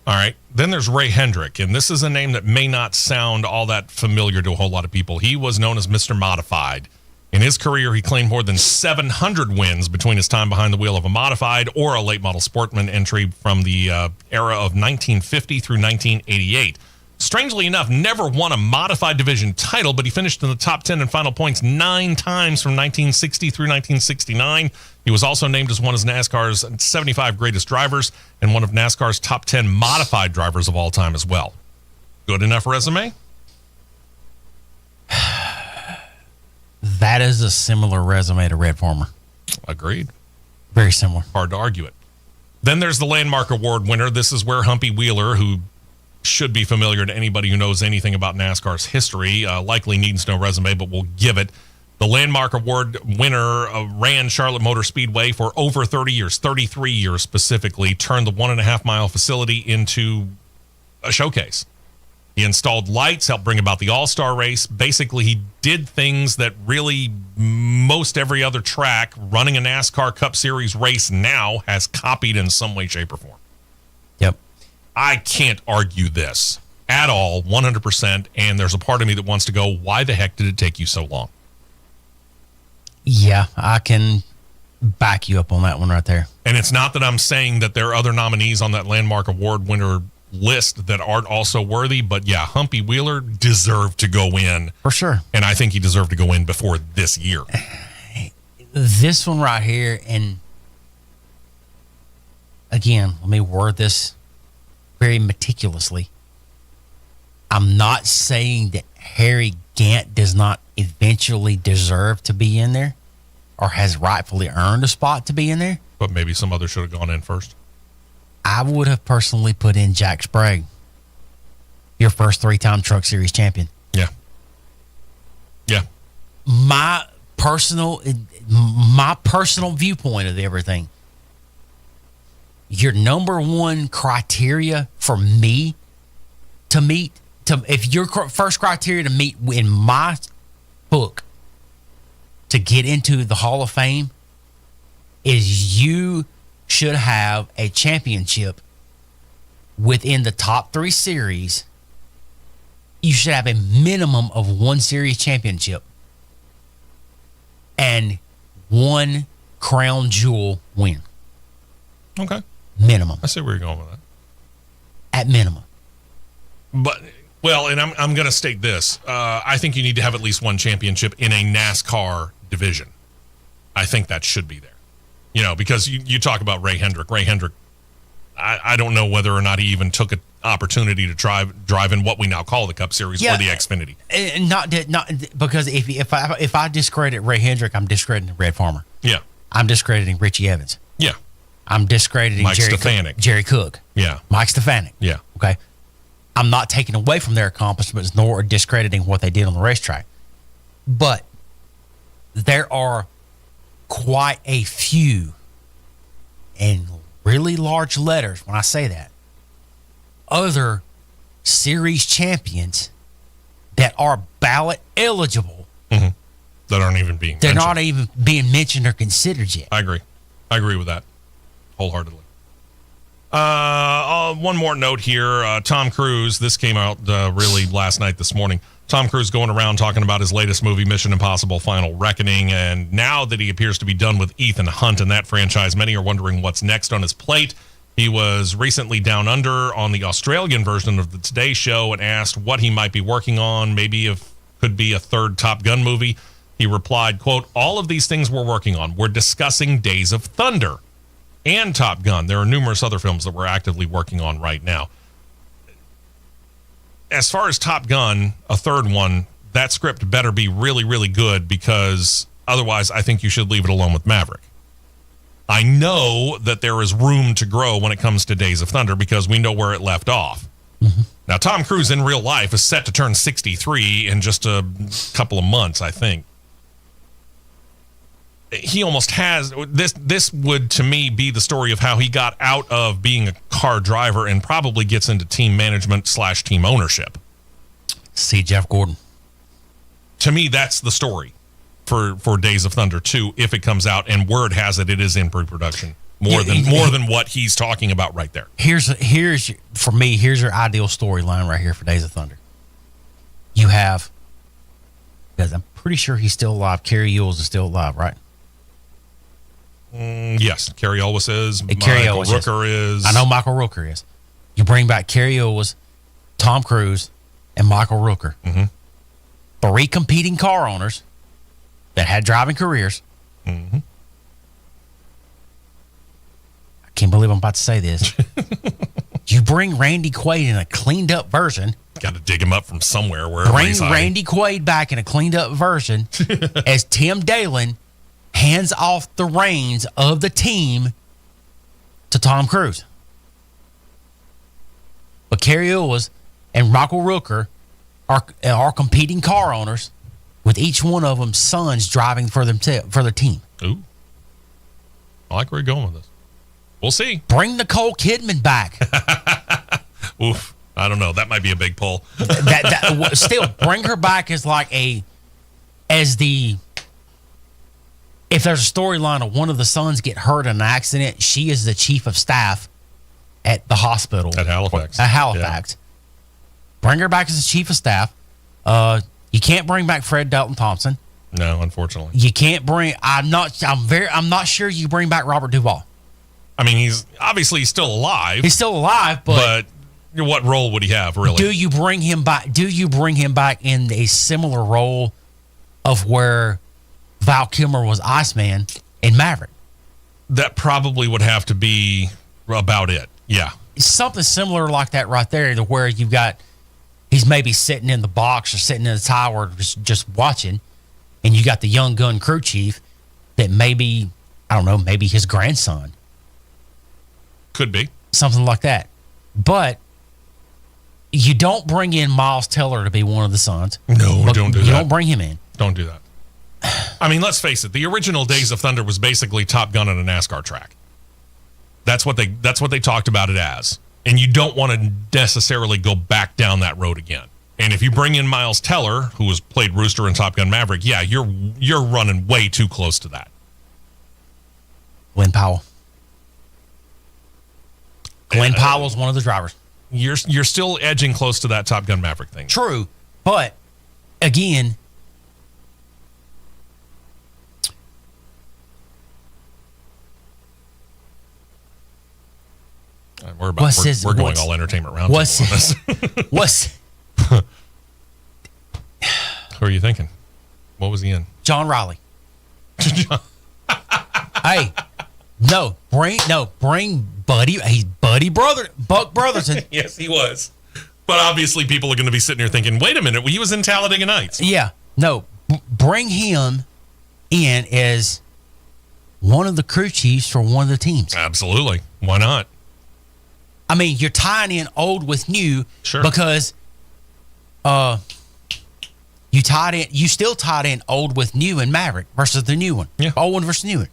All right. Then there's Ray Hendrick, and this is a name that may not sound all that familiar to a whole lot of people. He was known as Mr. Modified. In his career, he claimed more than 700 wins between his time behind the wheel of a modified or a late model sportsman entry from the era of 1950 through 1988. Strangely enough, never won a modified division title, but he finished in the top 10 in final points 9 times from 1960 through 1969. He was also named as one of NASCAR's 75 greatest drivers and one of NASCAR's top 10 modified drivers of all time as well. Good enough resume? That is a similar resume to Red Farmer. Agreed. Very similar. Hard to argue it. Then there's the Landmark Award winner. This is where Humpy Wheeler, who should be familiar to anybody who knows anything about NASCAR's history, likely needs no resume, but we'll give it. The Landmark Award winner ran Charlotte Motor Speedway for over 30 years, 33 years specifically, turned the 1.5 mile facility into a showcase. He installed lights, helped bring about the All-Star race. Basically, he did things that really most every other track running a NASCAR Cup Series race now has copied in some way, shape, or form. Yep. I can't argue this at all, 100%, and there's a part of me that wants to go, why the heck did it take you so long? Yeah, I can back you up on that one right there. And it's not that I'm saying that there are other nominees on that Landmark Award winner list that aren't also worthy, but yeah, Humpy Wheeler deserved to go in. For sure. And I think he deserved to go in before this year. This one right here, and again, let me word this very meticulously. I'm not saying that Harry Gant does not eventually deserve to be in there or has rightfully earned a spot to be in there. But maybe some others should have gone in first. I would have personally put in Jack Sprague, your first 3-time Truck Series champion. Yeah. Yeah. My personal viewpoint of everything, your number one criteria for me to meet, if your first criteria to meet in my book to get into the Hall of Fame is you should have a championship within the top 3 series. You should have a minimum of 1 series championship and 1 crown jewel win. Okay. Minimum. I see where you're going with that. At minimum. But, well, and I'm going to state this. I think you need to have at least 1 championship in a NASCAR division. I think that should be there. You know, because you talk about Ray Hendrick. Ray Hendrick, I don't know whether or not he even took an opportunity to drive in what we now call the Cup Series or the Xfinity. Not because if I discredit Ray Hendrick, I'm discrediting Red Farmer. Yeah. I'm discrediting Richie Evans. Yeah. I'm discrediting Mike Stefanik. Jerry Cook. Yeah. Mike Stefanik. Yeah. Okay. I'm not taking away from their accomplishments nor discrediting what they did on the racetrack. But there are quite a few, in really large letters when I say that, other series champions that are ballot eligible. Mm-hmm. That aren't even being They're mentioned. not even being mentioned or considered yet. I agree with that wholeheartedly. One more note here. Tom Cruise, this came out really last night, this morning. Tom Cruise going around talking about his latest movie, Mission Impossible Final Reckoning. And now that he appears to be done with Ethan Hunt and that franchise, many are wondering what's next on his plate. He was recently down under on the Australian version of the Today Show and asked what he might be working on, maybe if could be a third Top Gun movie. He replied, quote, "All of these things we're working on. We're discussing Days of Thunder and Top Gun. There are numerous other films that we're actively working on right now." As far as Top Gun, a third one, that script better be really, really good, because otherwise I think you should leave it alone with Maverick. I know that there is room to grow when it comes to Days of Thunder because we know where it left off. Mm-hmm. Now, Tom Cruise in real life is set to turn 63 in just a couple of months, I think. He almost has this would to me be the story of how he got out of being a car driver and probably gets into team management / team ownership. See Jeff Gordon. To me, that's the story for Days of Thunder 2 if it comes out, and word has it is in pre-production more than what he's talking about right there. Here's for me, here's your ideal storyline right here for Days of Thunder. You have, because I'm pretty sure he's still alive. Carrie Ewells is still alive, right? Yes, Carrie Elwes is. Carrie Michael Elwes Rooker is. I know Michael Rooker is. You bring back Carrie Elwes, Tom Cruise, and Michael Rooker. Mm-hmm. 3 competing car owners that had driving careers. Mm-hmm. I can't believe I'm about to say this. You bring Randy Quaid in a cleaned up version. Got to dig him up from somewhere. Wherever Bring he's hiding. Randy Quaid back in a cleaned up version as Tim Dalen hands off the reins of the team to Tom Cruise. But Carrie Elwes and Michael Rooker are competing car owners, with each one of them sons driving for the team. Ooh, I like where you're going with this. We'll see. Bring Nicole Kidman back. Oof, I don't know. That might be a big pull. Still, bring her back as if there's a storyline of one of the sons get hurt in an accident, she is the chief of staff at the hospital. At Halifax. Yeah. Bring her back as the chief of staff. You can't bring back Fred Dalton Thompson. No, unfortunately. You can't bring. I'm not sure you bring back Robert Duvall. I mean, he's still alive. He's still alive, but what role would he have, really? Do you bring him back? Do you bring him back in a similar role of where Val Kilmer was Iceman in Maverick? That probably would have to be about it. Yeah. Something similar like that right there, to where he's maybe sitting in the box or sitting in the tower just watching, and you got the young gun crew chief that maybe, I don't know, maybe his grandson. Could be. Something like that. But you don't bring in Miles Teller to be one of the sons. No, don't do that. You don't bring him in. Don't do that. I mean, let's face it. The original Days of Thunder was basically Top Gun on a NASCAR track. That's what they talked about it as. And you don't want to necessarily go back down that road again. And if you bring in Miles Teller, who has played Rooster in Top Gun Maverick, yeah, you're running way too close to that. Glenn Powell. Glenn Powell's one of the drivers. You're still edging close to that Top Gun Maverick thing. True, but again, we're going all entertainment round. What's Who are you thinking? What was he in? John Riley. Hey, bring Buddy. He's Buck Brotherton. Yes, he was. But obviously, people are going to be sitting here thinking, "Wait a minute, he was in Talladega Nights." Yeah, no, bring him in as one of the crew chiefs for one of the teams. Absolutely, why not? I mean, you're tying in old with new, sure, because you still tied in old with new in Maverick versus the new one. Yeah, old one versus new one.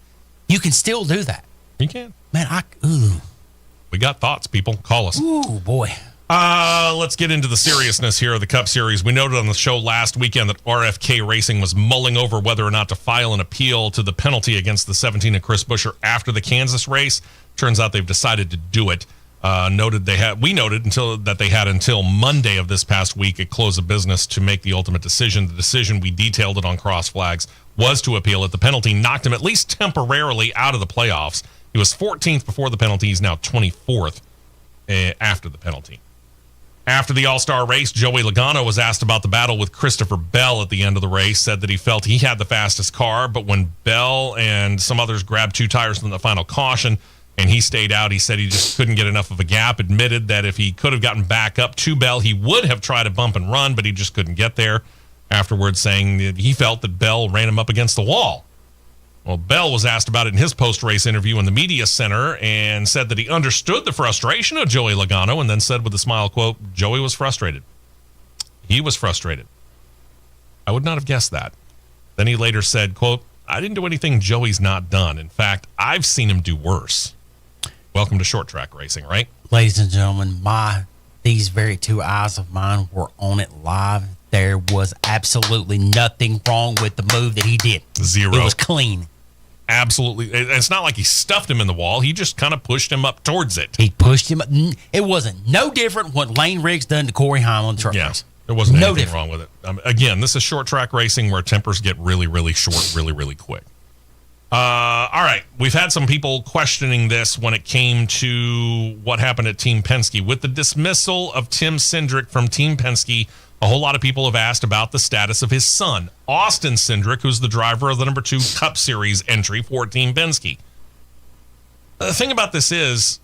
You can still do that. You can. Man, we got thoughts, people. Call us. Ooh, boy. Let's get into the seriousness here of the Cup Series. We noted on the show last weekend that RFK Racing was mulling over whether or not to file an appeal to the penalty against the 17 of Chris Buescher after the Kansas race. Turns out they've decided to do it. We noted that they had until Monday of this past week at close of business to make the ultimate decision. The decision, we detailed it on Cross Flags, was to appeal it. The penalty knocked him at least temporarily out of the playoffs. He was 14th before the penalty. He's now 24th after the penalty. After the All-Star race, Joey Logano was asked about the battle with Christopher Bell at the end of the race, said that he felt he had the fastest car, but when Bell and some others grabbed two tires from the final caution and he stayed out, he said he just couldn't get enough of a gap, admitted that if he could have gotten back up to Bell, he would have tried to bump and run, but he just couldn't get there. Afterwards, saying that he felt that Bell ran him up against the wall. Well, Bell was asked about it in his post-race interview in the media center and said that he understood the frustration of Joey Logano and then said with a smile, quote, Joey was frustrated. He was frustrated. I would not have guessed that. Then he later said, quote, I didn't do anything Joey's not done. In fact, I've seen him do worse. Welcome to short track racing, right? Ladies and gentlemen, these very two eyes of mine were on it live. There was absolutely nothing wrong with the move that he did. Zero. It was clean. Absolutely. It's not like he stuffed him in the wall. He just kind of pushed him up towards it. He pushed him up. It wasn't no different what Lane Riggs done to Corey Heim on the truck race. There wasn't anything wrong with it. Again, this is short track racing where tempers get really, really short, really, really quick. All right. We've had some people questioning this when it came to what happened at Team Penske. With the dismissal of Tim Cindric from Team Penske, a whole lot of people have asked about the status of his son, Austin Cindric, who's the driver of the number 2 Cup Series entry for Team Penske. The thing about this is,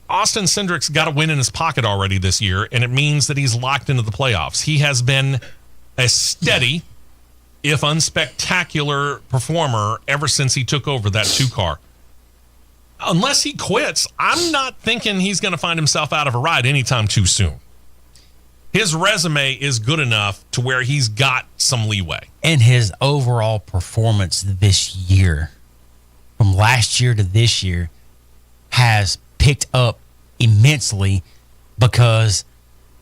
Austin Cindric's got a win in his pocket already this year, and it means that he's locked into the playoffs. He has been a steady, if unspectacular, performer ever since he took over that 2 car. Unless he quits, I'm not thinking he's going to find himself out of a ride anytime too soon. His resume is good enough to where he's got some leeway. And his overall performance this year, from last year to this year, has picked up immensely because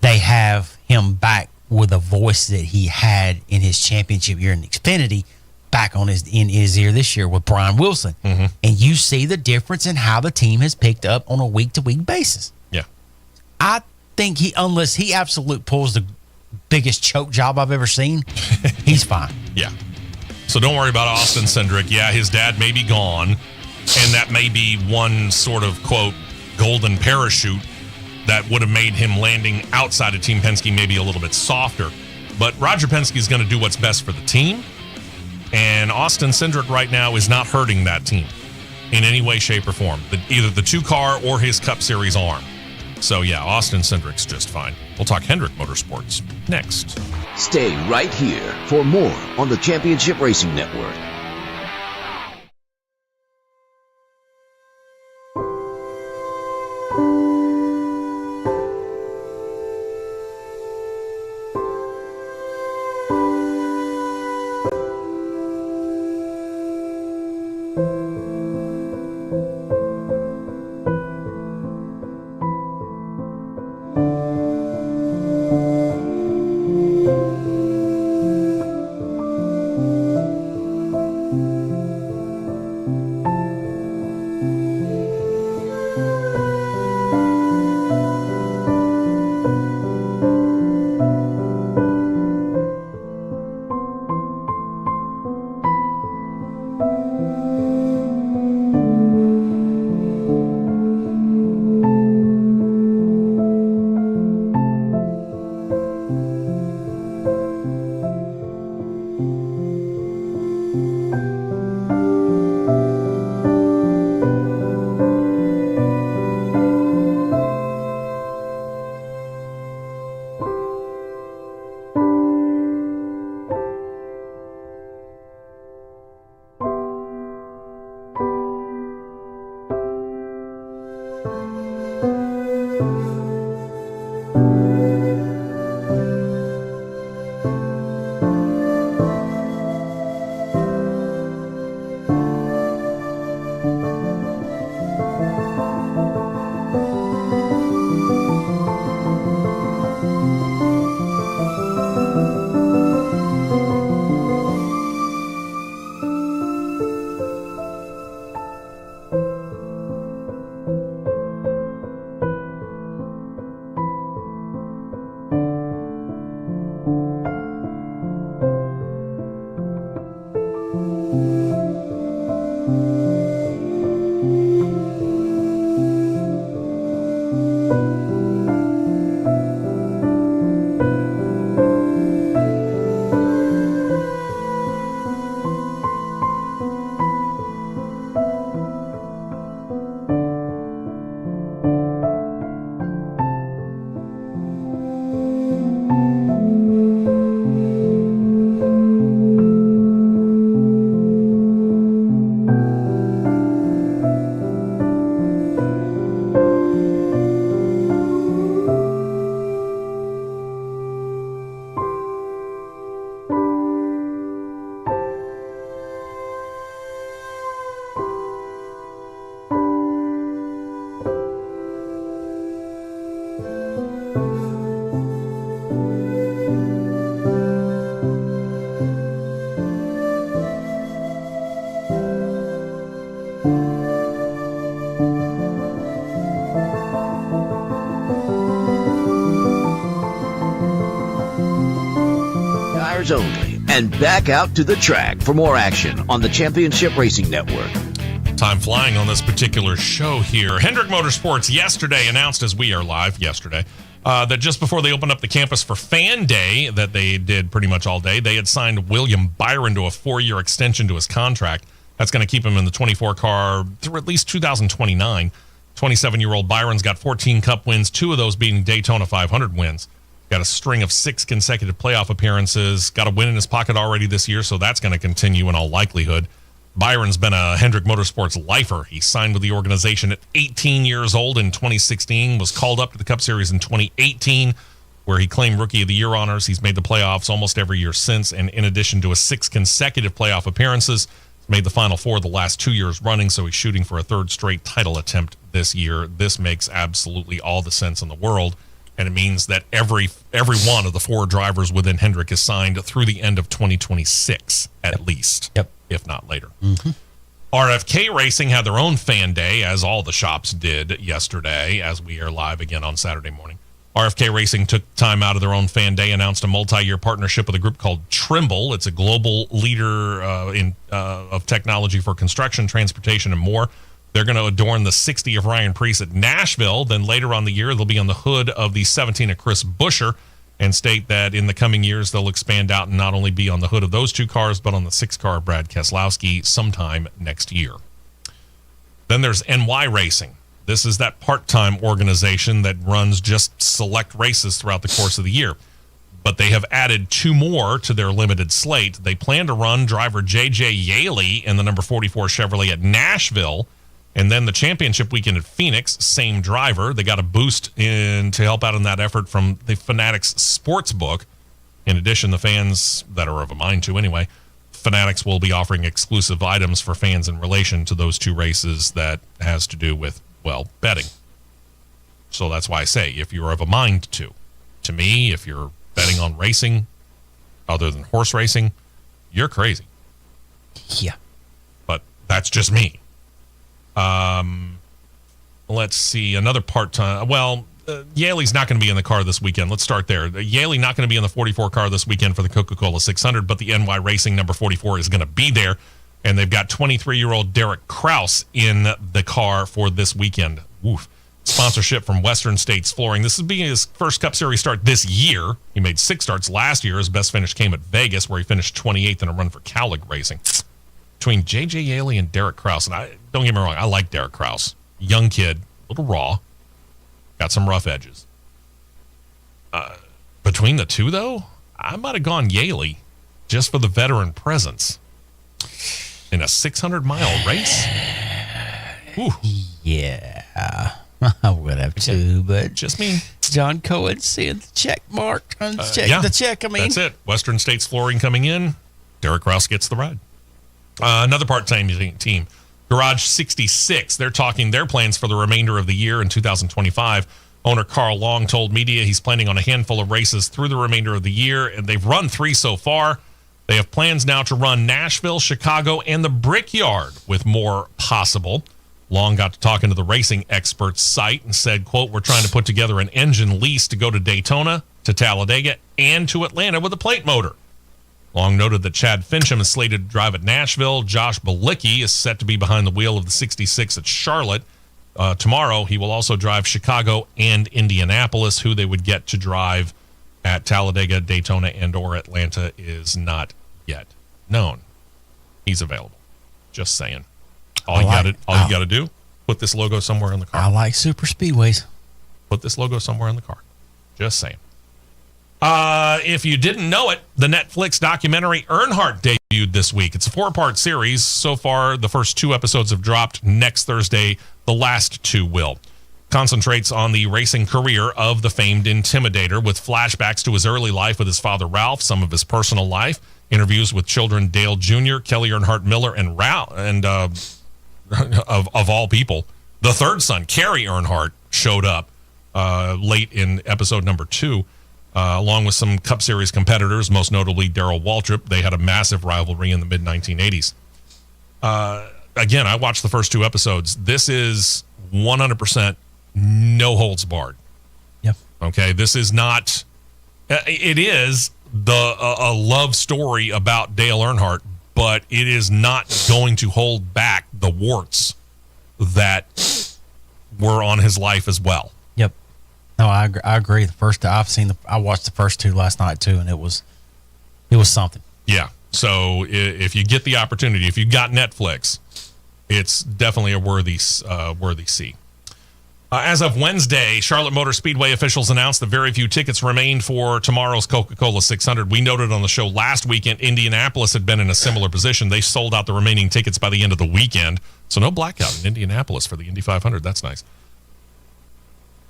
they have him back with a voice that he had in his championship year in Xfinity back in his ear this year with Brian Wilson. Mm-hmm. And you see the difference in how the team has picked up on a week-to-week basis. Yeah. I think unless he absolutely pulls the biggest choke job I've ever seen, he's fine. Yeah. So don't worry about Austin Cindric. Yeah, his dad may be gone, and that may be one sort of, quote, golden parachute that would have made him landing outside of Team Penske maybe a little bit softer. But Roger Penske is going to do what's best for the team, and Austin Cindric right now is not hurting that team. in any way, shape, or form. Either the 2-car or his Cup Series arm. So, yeah, Austin Cindric's just fine. We'll talk Hendrick Motorsports next. Stay right here for more on the Championship Racing Network. Only, and back out to the track for more action on the Championship Racing Network. Time flying on this particular show here. Hendrick Motorsports yesterday announced, as we are live yesterday, that just before they opened up the campus for Fan Day, that they did pretty much all day, they had signed William Byron to a 4-year extension to his contract. That's going to keep him in the 24 car through at least 2029. 27-year-old Byron's got 14 Cup wins, 2 of those being Daytona 500 wins. Got a string of 6 consecutive playoff appearances. Got a win in his pocket already this year, so that's going to continue in all likelihood. Byron's been a Hendrick Motorsports lifer. He signed with the organization at 18 years old in 2016, was called up to the Cup Series in 2018, where he claimed Rookie of the Year honors. He's made the playoffs almost every year since, and in addition to his 6 consecutive playoff appearances, he's made the Final Four the last 2 years running, so he's shooting for a 3rd straight title attempt this year. This makes absolutely all the sense in the world. And it means that every one of the 4 drivers within Hendrick is signed through the end of 2026, at least, if not later. Mm-hmm. RFK Racing had their own fan day, as all the shops did yesterday, as we are live again on Saturday morning. RFK Racing took time out of their own fan day, announced a multi-year partnership with a group called Trimble. It's a global leader of technology for construction, transportation, and more. They're going to adorn the 60 of Ryan Preece at Nashville. Then later on the year, they'll be on the hood of the 17 of Chris Buescher, and state that in the coming years, they'll expand out and not only be on the hood of those 2 cars, but on the 6-car Brad Keselowski sometime next year. Then there's NY Racing. This is that part-time organization that runs just select races throughout the course of the year. But they have added 2 more to their limited slate. They plan to run driver J.J. Yaley in the number 44 Chevrolet at Nashville. And then the championship weekend at Phoenix, same driver. They got a boost in to help out in that effort from the Fanatics Sportsbook. In addition, the fans that are of a mind to anyway, Fanatics will be offering exclusive items for fans in relation to those 2 races that has to do with, well, betting. So that's why I say, if you're of a mind to. To me, if you're betting on racing other than horse racing, you're crazy. Yeah. But that's just me. Let's see, another part-time. Well, Yaley's not going to be in the car this weekend. Let's start there. Yaley not going to be in the 44 car this weekend for the Coca-Cola 600, but the NY Racing number 44 is going to be there. And they've got 23-year-old Derek Kraus in the car for this weekend. Oof. Sponsorship from Western States Flooring. This will be his first Cup Series start this year. He made 6 starts last year. His best finish came at Vegas, where he finished 28th in a run for Cowlick Racing. Between J.J. Yaley and Derek Kraus, and don't get me wrong, I like Derek Kraus. Young kid, a little raw, got some rough edges. Between the 2, though, I might have gone Yaley just for the veteran presence in a 600-mile race. Ooh. Yeah. I would have too, but just me. John Cohen seeing the check mark. The check, I mean. That's it. Western States Flooring coming in. Derek Kraus gets the ride. Another part-time team, Garage 66. They're talking their plans for the remainder of the year in 2025. Owner Carl Long told media he's planning on a handful of races through the remainder of the year, and they've run 3 so far. They have plans now to run Nashville, Chicago, and the Brickyard, with more possible. Long got to talking to the racing experts site and said, quote, "We're trying to put together an engine lease to go to Daytona, to Talladega, and to Atlanta with a plate motor." Long noted that Chad Fincham is slated to drive at Nashville. Josh Balicki is set to be behind the wheel of the 66 at Charlotte. Tomorrow, he will also drive Chicago and Indianapolis. Who they would get to drive at Talladega, Daytona, and or Atlanta is not yet known. He's available. Just saying. All you got to do, put this logo somewhere on the car. I like super speedways. Put this logo somewhere on the car. Just saying. If you didn't know it, the Netflix documentary Earnhardt debuted this week. It's a 4-part series. So far, the first 2 episodes have dropped. Next Thursday, the last 2 will. Concentrates on the racing career of the famed Intimidator, with flashbacks to his early life with his father Ralph, some of his personal life, interviews with children Dale Jr., Kelly Earnhardt Miller, and Ralph, and of all people, the third son, Kerry Earnhardt, showed up late in episode number 2. Along with some Cup Series competitors, most notably Darrell Waltrip. They had a massive rivalry in the mid-1980s. Again, I watched the first 2 episodes. This is 100% no holds barred. Yep. Okay, this is not... It is a love story about Dale Earnhardt, but it is not going to hold back the warts that were on his life as well. Yep. No, I agree. I watched the first 2 last night too, and it was something. Yeah. So if you get the opportunity, if you got Netflix, it's definitely a worthy see. As of Wednesday, Charlotte Motor Speedway officials announced that very few tickets remained for tomorrow's Coca-Cola 600. We noted on the show last weekend, Indianapolis had been in a similar position. They sold out the remaining tickets by the end of the weekend. So no blackout in Indianapolis for the Indy 500. That's nice.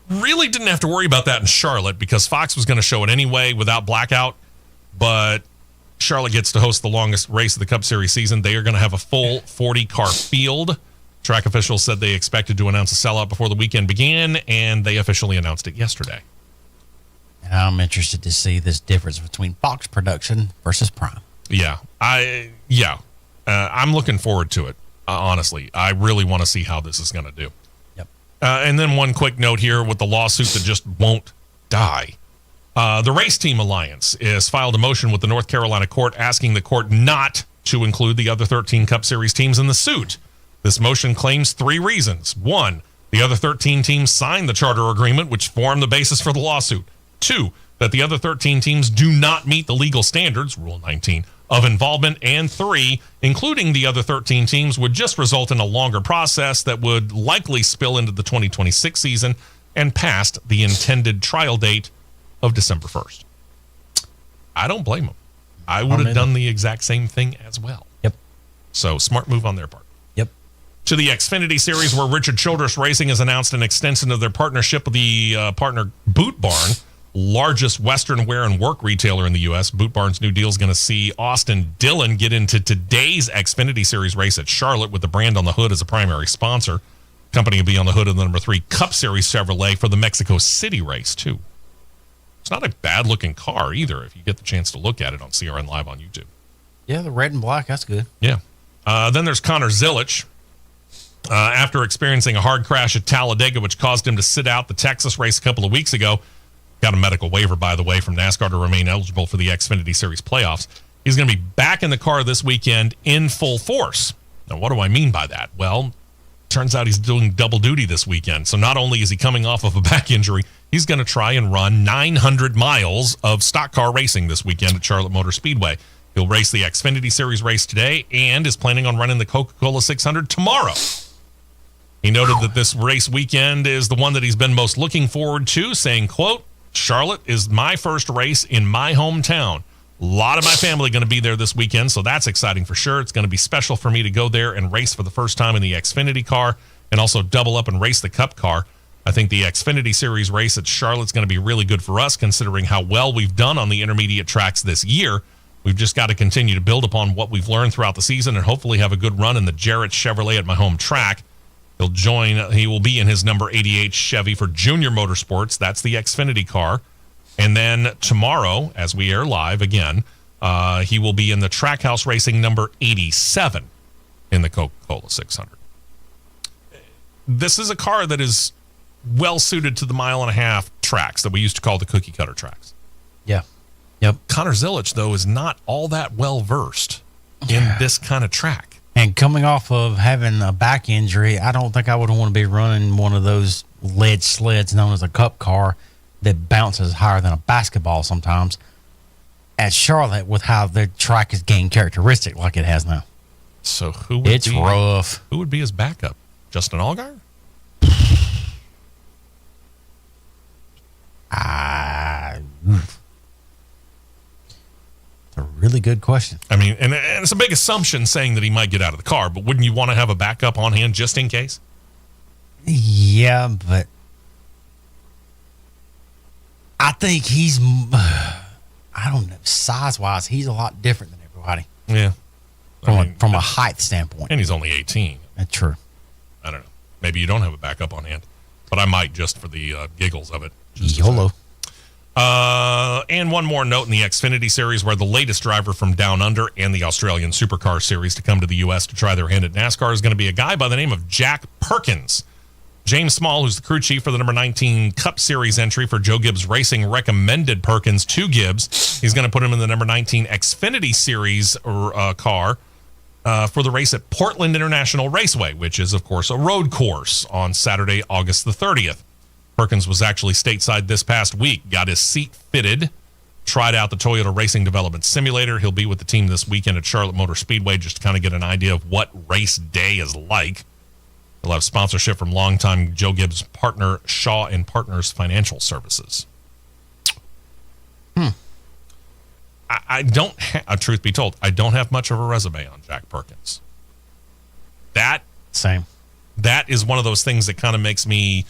Really didn't have to worry about that in Charlotte because Fox was going to show it anyway without blackout. But Charlotte gets to host the longest race of the Cup Series season. They are going to have a full 40-car field. Track officials said they expected to announce a sellout before the weekend began, and they officially announced it yesterday. And I'm interested to see this difference between Fox production versus Prime. Yeah, I'm looking forward to it. Honestly, I really want to see how this is going to do. Yep. And then one quick note here with the lawsuit that just won't die. The Race Team Alliance has filed a motion with the North Carolina court asking the court not to include the other 13 Cup Series teams in the suit. This motion claims 3 reasons. 1, the other 13 teams signed the charter agreement, which formed the basis for the lawsuit. 2, that the other 13 teams do not meet the legal standards, Rule 19, of involvement, and 3, including the other 13 teams, would just result in a longer process that would likely spill into the 2026 season and past the intended trial date of December 1st. I don't blame them. I would have done the exact same thing as well. Yep. So smart move on their part. Yep. To the Xfinity Series, where Richard Childress Racing has announced an extension of their partnership with the partner Boot Barn, largest Western wear and work retailer in the U.S. Boot Barn's new deal is going to see Austin Dillon get into today's Xfinity Series race at Charlotte with the brand on the hood as a primary sponsor. Company will be on the hood of the number 3 Cup Series Chevrolet for the Mexico City race, too. It's not a bad-looking car, either, if you get the chance to look at it on CRN Live on YouTube. Yeah, the red and black, that's good. Yeah. Then there's Connor Zilich. After experiencing a hard crash at Talladega, which caused him to sit out the Texas race a couple of weeks ago, got a medical waiver, by the way, from NASCAR to remain eligible for the Xfinity Series playoffs. He's going to be back in the car this weekend in full force. Now, what do I mean by that? Well, turns out he's doing double duty this weekend. So not only is he coming off of a back injury, he's going to try and run 900 miles of stock car racing this weekend at Charlotte Motor Speedway. He'll race the Xfinity Series race today and is planning on running the Coca-Cola 600 tomorrow. He noted that this race weekend is the one that he's been most looking forward to, saying, quote, "Charlotte is my first race in my hometown. A lot of my family going to be there this weekend, so that's exciting for sure. It's going to be special for me to go there and race for the first time in the Xfinity car and also double up and race the Cup car. I think the Xfinity Series race at Charlotte's going to be really good for us, considering how well we've done on the intermediate tracks this year. We've just got to continue to build upon what we've learned throughout the season and hopefully have a good run in the Jarrett Chevrolet at my home track. He will be in his number 88 Chevy for Junior Motorsports. That's the Xfinity car. And then tomorrow, as we air live again, he will be in the Trackhouse Racing number 87 in the Coca-Cola 600. This is a car that is well suited to the 1.5 mile tracks that we used to call the cookie cutter tracks. Yeah. Yep. Connor Zilich, though, is not all that well versed in this kind of track. And coming off of having a back injury, I don't think I would want to be running one of those lead sleds known as a Cup car that bounces higher than a basketball sometimes at Charlotte with how the track is gained characteristic like it has now. So it's rough. Who would be his backup? Justin Allgaier? It's a really good question. I mean, and it's a big assumption saying that he might get out of the car, but wouldn't you want to have a backup on hand just in case? Yeah, but I think he's, I don't know, size-wise, he's a lot different than everybody. Yeah. From a height standpoint. And he's only 18. That's true. I don't know. Maybe you don't have a backup on hand, but I might just for the giggles of it. YOLO. And one more note in the Xfinity Series, where the latest driver from Down Under and the Australian Supercar Series to come to the U.S. to try their hand at NASCAR is going to be a guy by the name of Jack Perkins. James Small, who's the crew chief for the number 19 Cup Series entry for Joe Gibbs Racing, recommended Perkins to Gibbs. He's going to put him in the number 19 Xfinity Series car for the race at Portland International Raceway, which is, of course, a road course on Saturday, August the 30th. Perkins was actually stateside this past week, got his seat fitted, tried out the Toyota Racing Development Simulator. He'll be with the team this weekend at Charlotte Motor Speedway just to kind of get an idea of what race day is like. He'll have sponsorship from longtime Joe Gibbs partner Shaw and Partners Financial Services. I don't, truth be told, I don't have much of a resume on Jack Perkins. That is one of those things that kind of makes me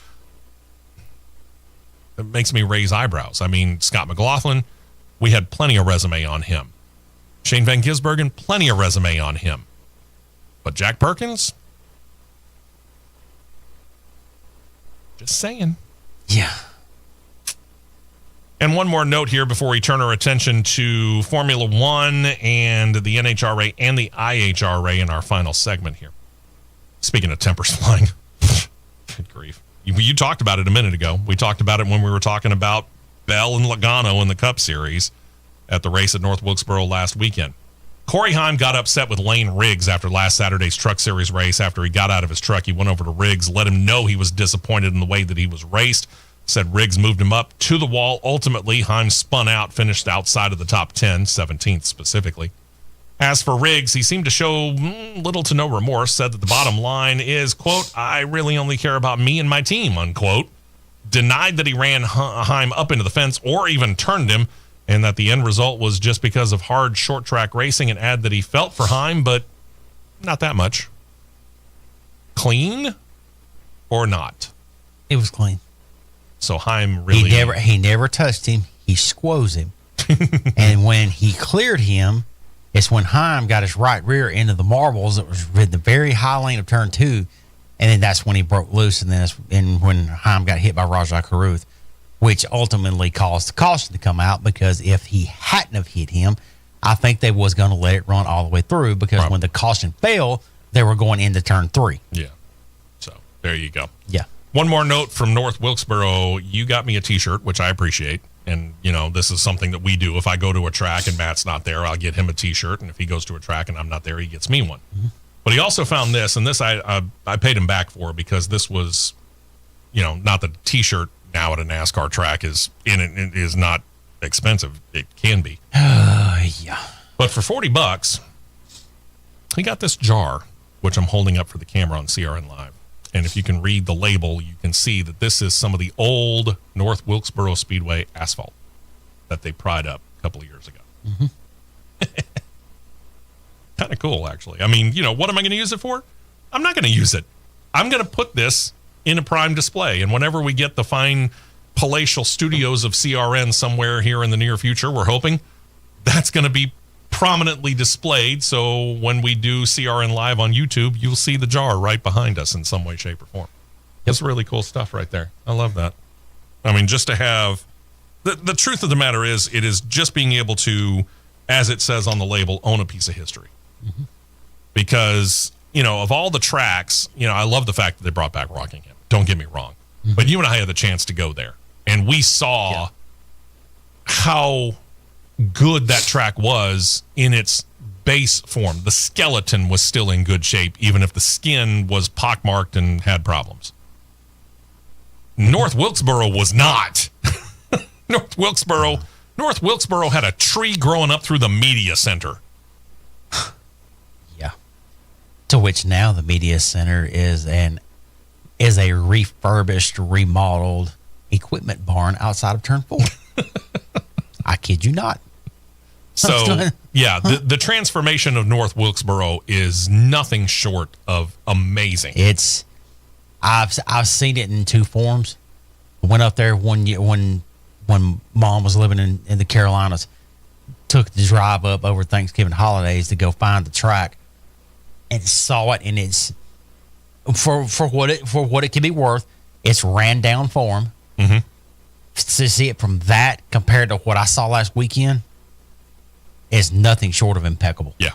raise eyebrows. I mean, Scott McLaughlin, we had plenty of resume on him. Shane Van Gisbergen, plenty of resume on him. But Jack Perkins? Just saying. Yeah. And one more note here before we turn our attention to Formula One and the NHRA and the IHRA in our final segment here. Speaking of tempers flying. Good grief. You talked about it a minute ago. We talked about it when we were talking about Bell and Logano in the Cup Series at the race at North Wilkesboro last weekend. Corey Heim got upset with Lane Riggs after last Saturday's Truck Series race. After he got out of his truck, he went over to Riggs, let him know he was disappointed in the way that he was raced. Said Riggs moved him up to the wall. Ultimately, Heim spun out, finished outside of the top 10, 17th specifically. As for Riggs, he seemed to show little to no remorse, said that the bottom line is, quote, I really only care about me and my team, unquote. Denied that he ran Heim up into the fence or even turned him, and that the end result was just because of hard short track racing, and add that he felt for Heim, but not that much. Clean or not? It was clean. So Heim really... He never touched him. He squoze him. And when he cleared him, it's when Heim got his right rear into the marbles. It was in the very high lane of turn 2. And then that's when he broke loose. And then when Heim got hit by Rajah Caruth, which ultimately caused the caution to come out, because if he hadn't have hit him, I think they was going to let it run all the way through, because when the caution fell, they were going into turn 3. Yeah. So there you go. Yeah. One more note from North Wilkesboro. You got me a T-shirt, which I appreciate. And, you know, this is something that we do. If I go to a track and Matt's not there, I'll get him a T-shirt. And if he goes to a track and I'm not there, he gets me one. Mm-hmm. But he also found this, and this I paid him back for, because this was, you know, not the T-shirt now at a NASCAR track is not expensive. It can be. Yeah. But for $40, he got this jar, which I'm holding up for the camera on CRN Live. And if you can read the label, you can see that this is some of the old North Wilkesboro Speedway asphalt that they pried up a couple of years ago. Mm-hmm. Kind of cool, actually. I mean, you know, what am I going to use it for? I'm not going to use it. I'm going to put this in a prime display. And whenever we get the fine palatial studios of CRN somewhere here in the near future, we're hoping, that's going to be prominently displayed. So when we do CRN Live on YouTube, you'll see the jar right behind us in some way, shape, or form. It's really cool stuff right there. I love that. I mean, just to have... The truth of the matter is, it is just being able to, as it says on the label, own a piece of history. Mm-hmm. Because, you know, of all the tracks, you know, I love the fact that they brought back Rockingham. Don't get me wrong. Mm-hmm. But you and I had the chance to go there. And we saw how good that track was in its base form. The skeleton was still in good shape, even if the skin was pockmarked and had problems. North Wilkesboro was not. North Wilkesboro had a tree growing up through the media center. Yeah. To which now the media center is a refurbished, remodeled equipment barn outside of turn 4. I kid you not. So, yeah, the transformation of North Wilkesboro is nothing short of amazing. I've seen it in 2 forms. I went up there one year when Mom was living in the Carolinas, took the drive up over Thanksgiving holidays to go find the track, and saw it, and it's for what it can be worth. It's ran down form. Mm-hmm. To see it from that compared to what I saw last weekend is nothing short of impeccable. Yeah.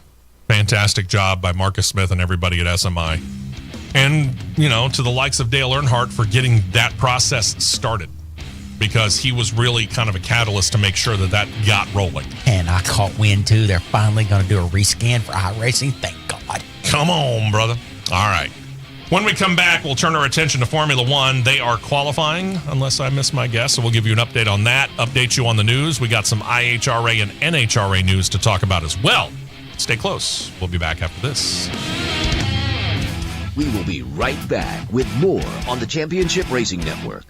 Fantastic job by Marcus Smith and everybody at SMI. And, you know, to the likes of Dale Earnhardt for getting that process started, because he was really kind of a catalyst to make sure that got rolling. And I caught wind, too. They're finally going to do a rescan for iRacing. Thank God. Come on, brother. All right. When we come back, we'll turn our attention to Formula One. They are qualifying, unless I miss my guess, so we'll give you an update on that, update you on the news. We got some IHRA and NHRA news to talk about as well. Stay close. We'll be back after this. We will be right back with more on the Championship Racing Network.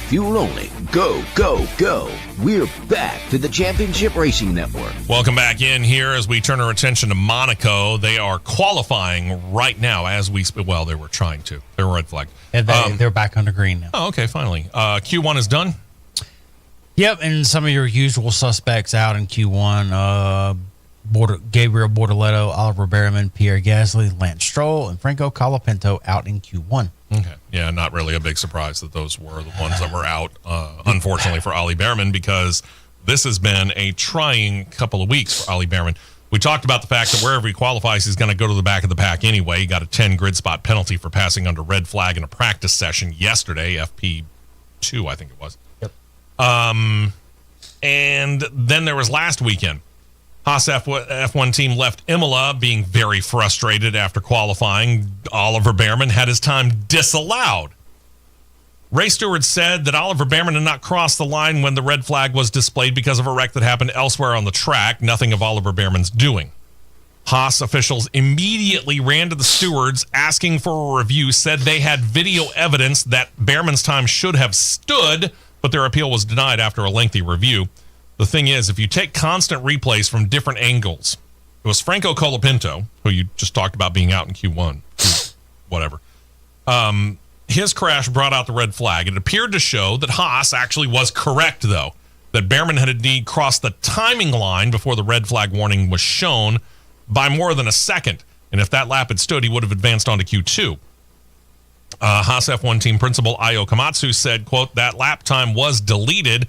Fuel only. Go, go, go. We're back to the Championship Racing Network. Welcome back in here as we turn our attention to Monaco. They are qualifying right now as we speak. Well, they were trying to. They were red flagged. And they're back under green now. Oh, okay, finally. Q1 is done? Yep, and some of your usual suspects out in Q1. Gabriel Bortoletto, Oliver Behrman, Pierre Gasly, Lance Stroll, and Franco Colapinto out in Q1. Okay. Yeah, not really a big surprise that those were the ones that were out, unfortunately, for Ollie Behrman, because this has been a trying couple of weeks for Ollie Behrman. We talked about the fact that wherever he qualifies, he's going to go to the back of the pack anyway. He got a 10 grid spot penalty for passing under red flag in a practice session yesterday, FP2, I think it was. Yep. And then there was last weekend. Haas F1 team left Imola being very frustrated after qualifying. Oliver Behrman had his time disallowed. Race stewards said that Oliver Behrman had not crossed the line when the red flag was displayed because of a wreck that happened elsewhere on the track, nothing of Oliver Behrman's doing. Haas officials immediately ran to the stewards asking for a review, said they had video evidence that Behrman's time should have stood, but their appeal was denied after a lengthy review. The thing is, if you take constant replays from different angles, it was Franco Colapinto, who you just talked about being out in Q1, whatever. His crash brought out the red flag. It appeared to show that Haas actually was correct, though, that Behrman had indeed crossed the timing line before the red flag warning was shown by more than a second. And if that lap had stood, he would have advanced on to Q2. Haas F1 team principal Ayo Komatsu said, quote, that lap time was deleted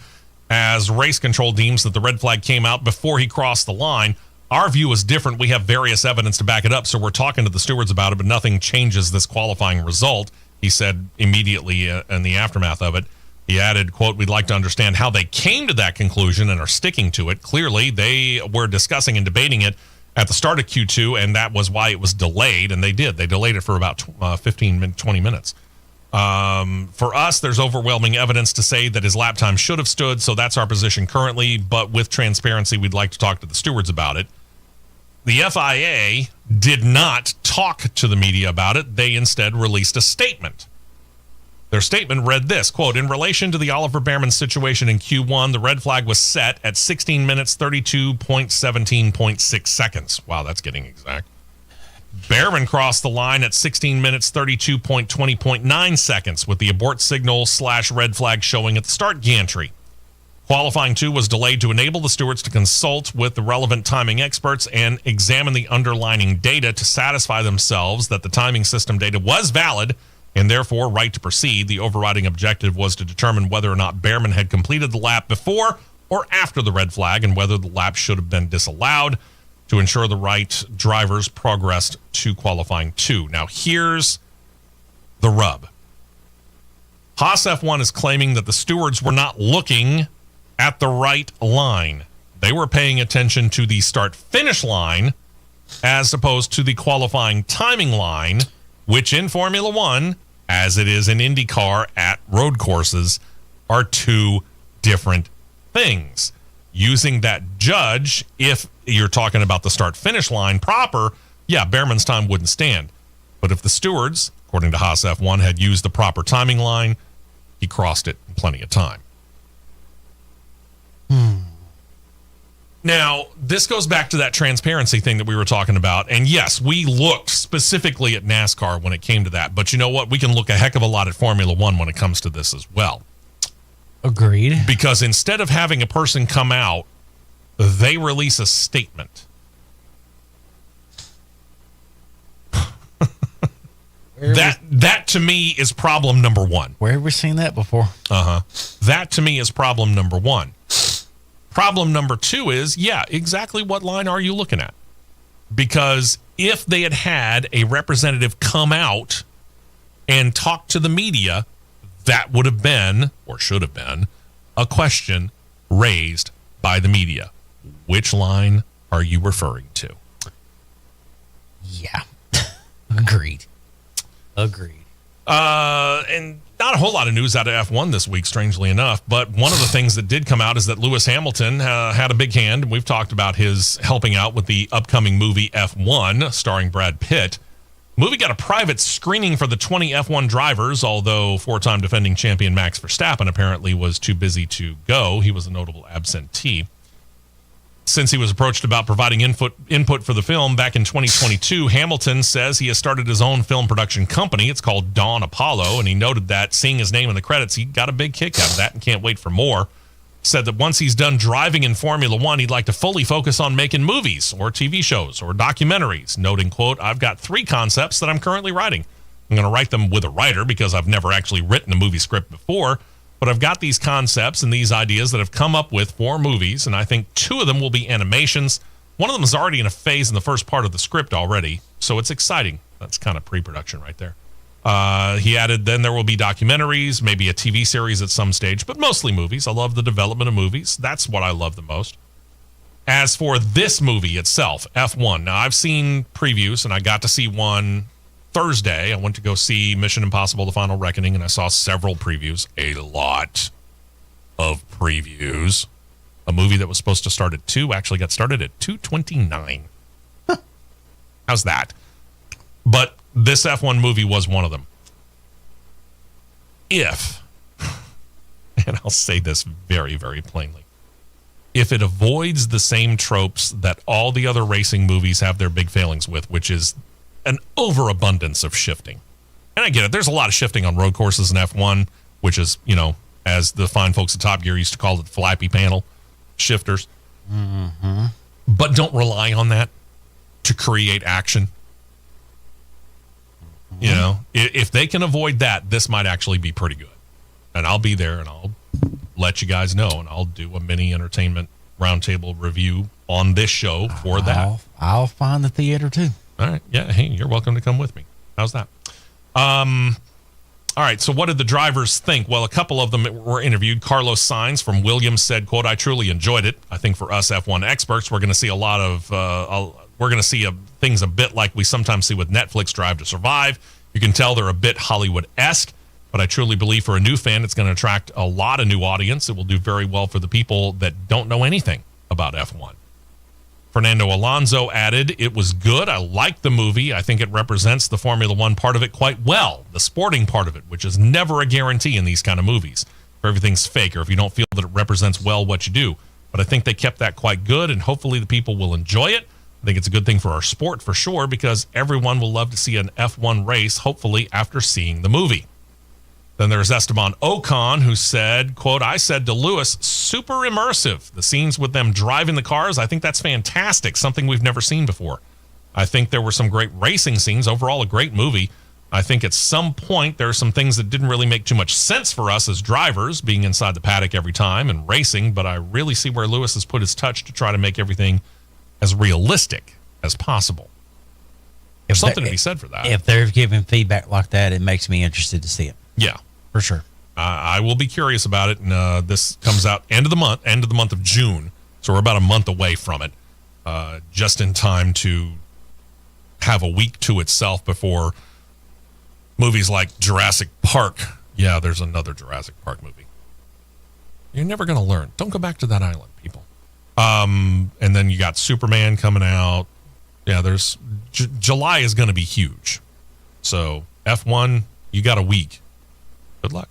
as race control deems that the red flag came out before he crossed the line. Our view is different. We have various evidence to back it up, so we're talking to the stewards about it, but nothing changes this qualifying result, he said immediately in the aftermath of it. He added, quote, we'd like to understand how they came to that conclusion and are sticking to it. Clearly, they were discussing and debating it at the start of Q2, and that was why it was delayed, and they did. They delayed it for about 20 minutes. For us, there's overwhelming evidence to say that his lap time should have stood, so that's our position currently, but with transparency, we'd like to talk to the stewards about it. The FIA did not talk to the media about it. They instead released a statement. Their statement read this, quote, in relation to the Oliver Behrman situation in Q1, the red flag was set at 16 minutes, 32.17.6 seconds. Wow, that's getting exact. Behrman crossed the line at 16 minutes, 32.20.9 seconds with the abort signal / red flag showing at the start gantry. Qualifying 2 was delayed to enable the stewards to consult with the relevant timing experts and examine the underlying data to satisfy themselves that the timing system data was valid and therefore right to proceed. The overriding objective was to determine whether or not Behrman had completed the lap before or after the red flag and whether the lap should have been disallowed to ensure the right drivers progressed to qualifying 2. Now, here's the rub. Haas F1 is claiming that the stewards were not looking at the right line. They were paying attention to the start-finish line as opposed to the qualifying timing line, which in Formula One, as it is in Indycar at road courses, are two different things. Using that judge, if you're talking about the start-finish line proper, yeah, Behrman's time wouldn't stand. But if the stewards, according to Haas F1, had used the proper timing line, he crossed it in plenty of time. Now, this goes back to that transparency thing that we were talking about. And yes, we looked specifically at NASCAR when it came to that. But you know what? We can look a heck of a lot at Formula One when it comes to this as well. Agreed. Because instead of having a person come out, they release a statement. That to me is problem number one. Where have we seen that before? That to me is problem number one. Problem number two is, yeah, exactly what line are you looking at? Because if they had had a representative come out and talk to the media, that would have been, or should have been, a question raised by the media. Which line are you referring to? Yeah. Agreed. And not a whole lot of news out of F1 this week, strangely enough. But one of the things that did come out is that Lewis Hamilton had a big hand. We've talked about his helping out with the upcoming movie F1, starring Brad Pitt. Movie got a private screening for the 20 F1 drivers, although four-time defending champion Max Verstappen apparently was too busy to go. He was a notable absentee. Since he was approached about providing input for the film back in 2022, Hamilton says he has started his own film production company. It's called Dawn Apollo, and he noted that seeing his name in the credits, he got a big kick out of that and can't wait for more. Said that once he's done driving in Formula One, he'd like to fully focus on making movies or TV shows or documentaries, noting, quote, I've got 3 concepts that I'm currently writing. I'm going to write them with a writer because I've never actually written a movie script before. But I've got these concepts and these ideas that I've come up with for movies, and I think 2 of them will be animations. One of them is already in a phase in the first part of the script already, so it's exciting. That's kind of pre-production right there. He added, then there will be documentaries, maybe a TV series at some stage, but mostly movies. I love the development of movies. That's what I love the most. As for this movie itself, F1, now I've seen previews, and I got to see one Thursday. I went to go see Mission Impossible: The Final Reckoning, and I saw several previews. A lot of previews. A movie that was supposed to start at 2 actually got started at 2:29. How's that? But this F1 movie was one of them. If, and I'll say this very, very plainly, if it avoids the same tropes that all the other racing movies have their big failings with, which is an overabundance of shifting. And I get it. There's a lot of shifting on road courses in F1, which is, you know, as the fine folks at Top Gear used to call it, flappy panel shifters. Mm-hmm. But don't rely on that to create action. Mm-hmm. You know, if they can avoid that, this might actually be pretty good. And I'll be there and I'll let you guys know, and I'll do a mini entertainment roundtable review on this show for that. I'll find the theater too. All right. Yeah. Hey, you're welcome to come with me. How's that? All right. So what did the drivers think? Well, a couple of them were interviewed. Carlos Sainz from Williams said, quote, I truly enjoyed it. I think for us F1 experts, we're going to see a lot of, we're going to see things a bit like we sometimes see with Netflix Drive to Survive. You can tell they're a bit Hollywood-esque, but I truly believe for a new fan, it's going to attract a lot of new audience. It will do very well for the people that don't know anything about F1. Fernando Alonso added, it was good. I liked the movie. I think it represents the Formula One part of it quite well, the sporting part of it, which is never a guarantee in these kind of movies. If everything's fake or if you don't feel that it represents well what you do. But I think they kept that quite good, and hopefully the people will enjoy it. I think it's a good thing for our sport for sure, because everyone will love to see an F1 race, hopefully after seeing the movie. Then there's Esteban Ocon, who said, quote, I said to Lewis, super immersive. The scenes with them driving the cars, I think that's fantastic, something we've never seen before. I think there were some great racing scenes. Overall, a great movie. I think at some point there are some things that didn't really make too much sense for us as drivers, being inside the paddock every time and racing, but I really see where Lewis has put his touch to try to make everything as realistic as possible. There's something to be said for that. If they're giving feedback like that, it makes me interested to see it. Yeah. For sure. I will be curious about it, and this comes out end of the month of June, so we're about a month away from it, just in time to have a week to itself before movies like Jurassic Park. Yeah, there's another Jurassic Park movie. You're never going to learn. Don't go back to that island, people. And then you got Superman coming out. Yeah, there's July is going to be huge. So F1, you got a week. Good luck.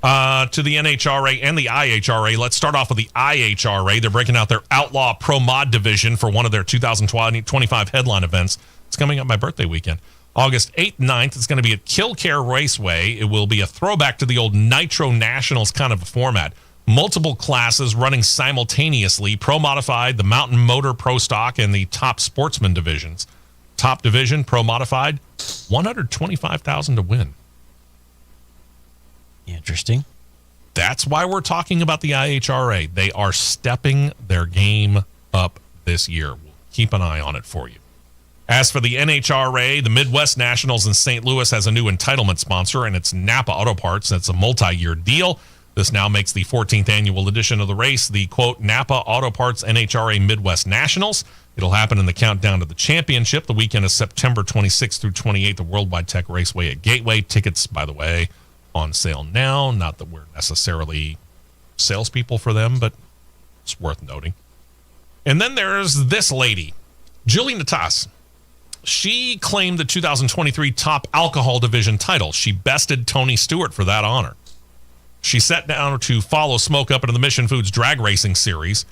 To the NHRA and the IHRA. Let's start off with the IHRA. They're breaking out their Outlaw Pro Mod division for one of their 2025 headline events. It's coming up my birthday weekend. August 8th, 9th, it's going to be at Killcare Raceway. It will be a throwback to the old Nitro Nationals kind of a format. Multiple classes running simultaneously, Pro Modified, the Mountain Motor Pro Stock, and the Top Sportsman divisions. Top division, Pro Modified, $125,000 to win. Interesting. That's why we're talking about the IHRA. They are stepping their game up this year. We'll keep an eye on it for you. As for the NHRA, the Midwest Nationals in St. Louis has a new entitlement sponsor, and it's Napa Auto Parts. It's a multi-year deal. This now makes the 14th annual edition of the race the, quote, Napa Auto Parts NHRA Midwest Nationals. It'll happen in the countdown to the championship. The weekend is September 26th through 28th at Worldwide Tech Raceway at Gateway. Tickets, by the way, on sale now. Not that we're necessarily salespeople for them, but it's worth noting. And then there's this lady, Julie Natas. She claimed the 2023 Top Alcohol Division title. She bested Tony Stewart for that honor. She sat down to follow Smoke up into the Mission Foods Drag Racing Series.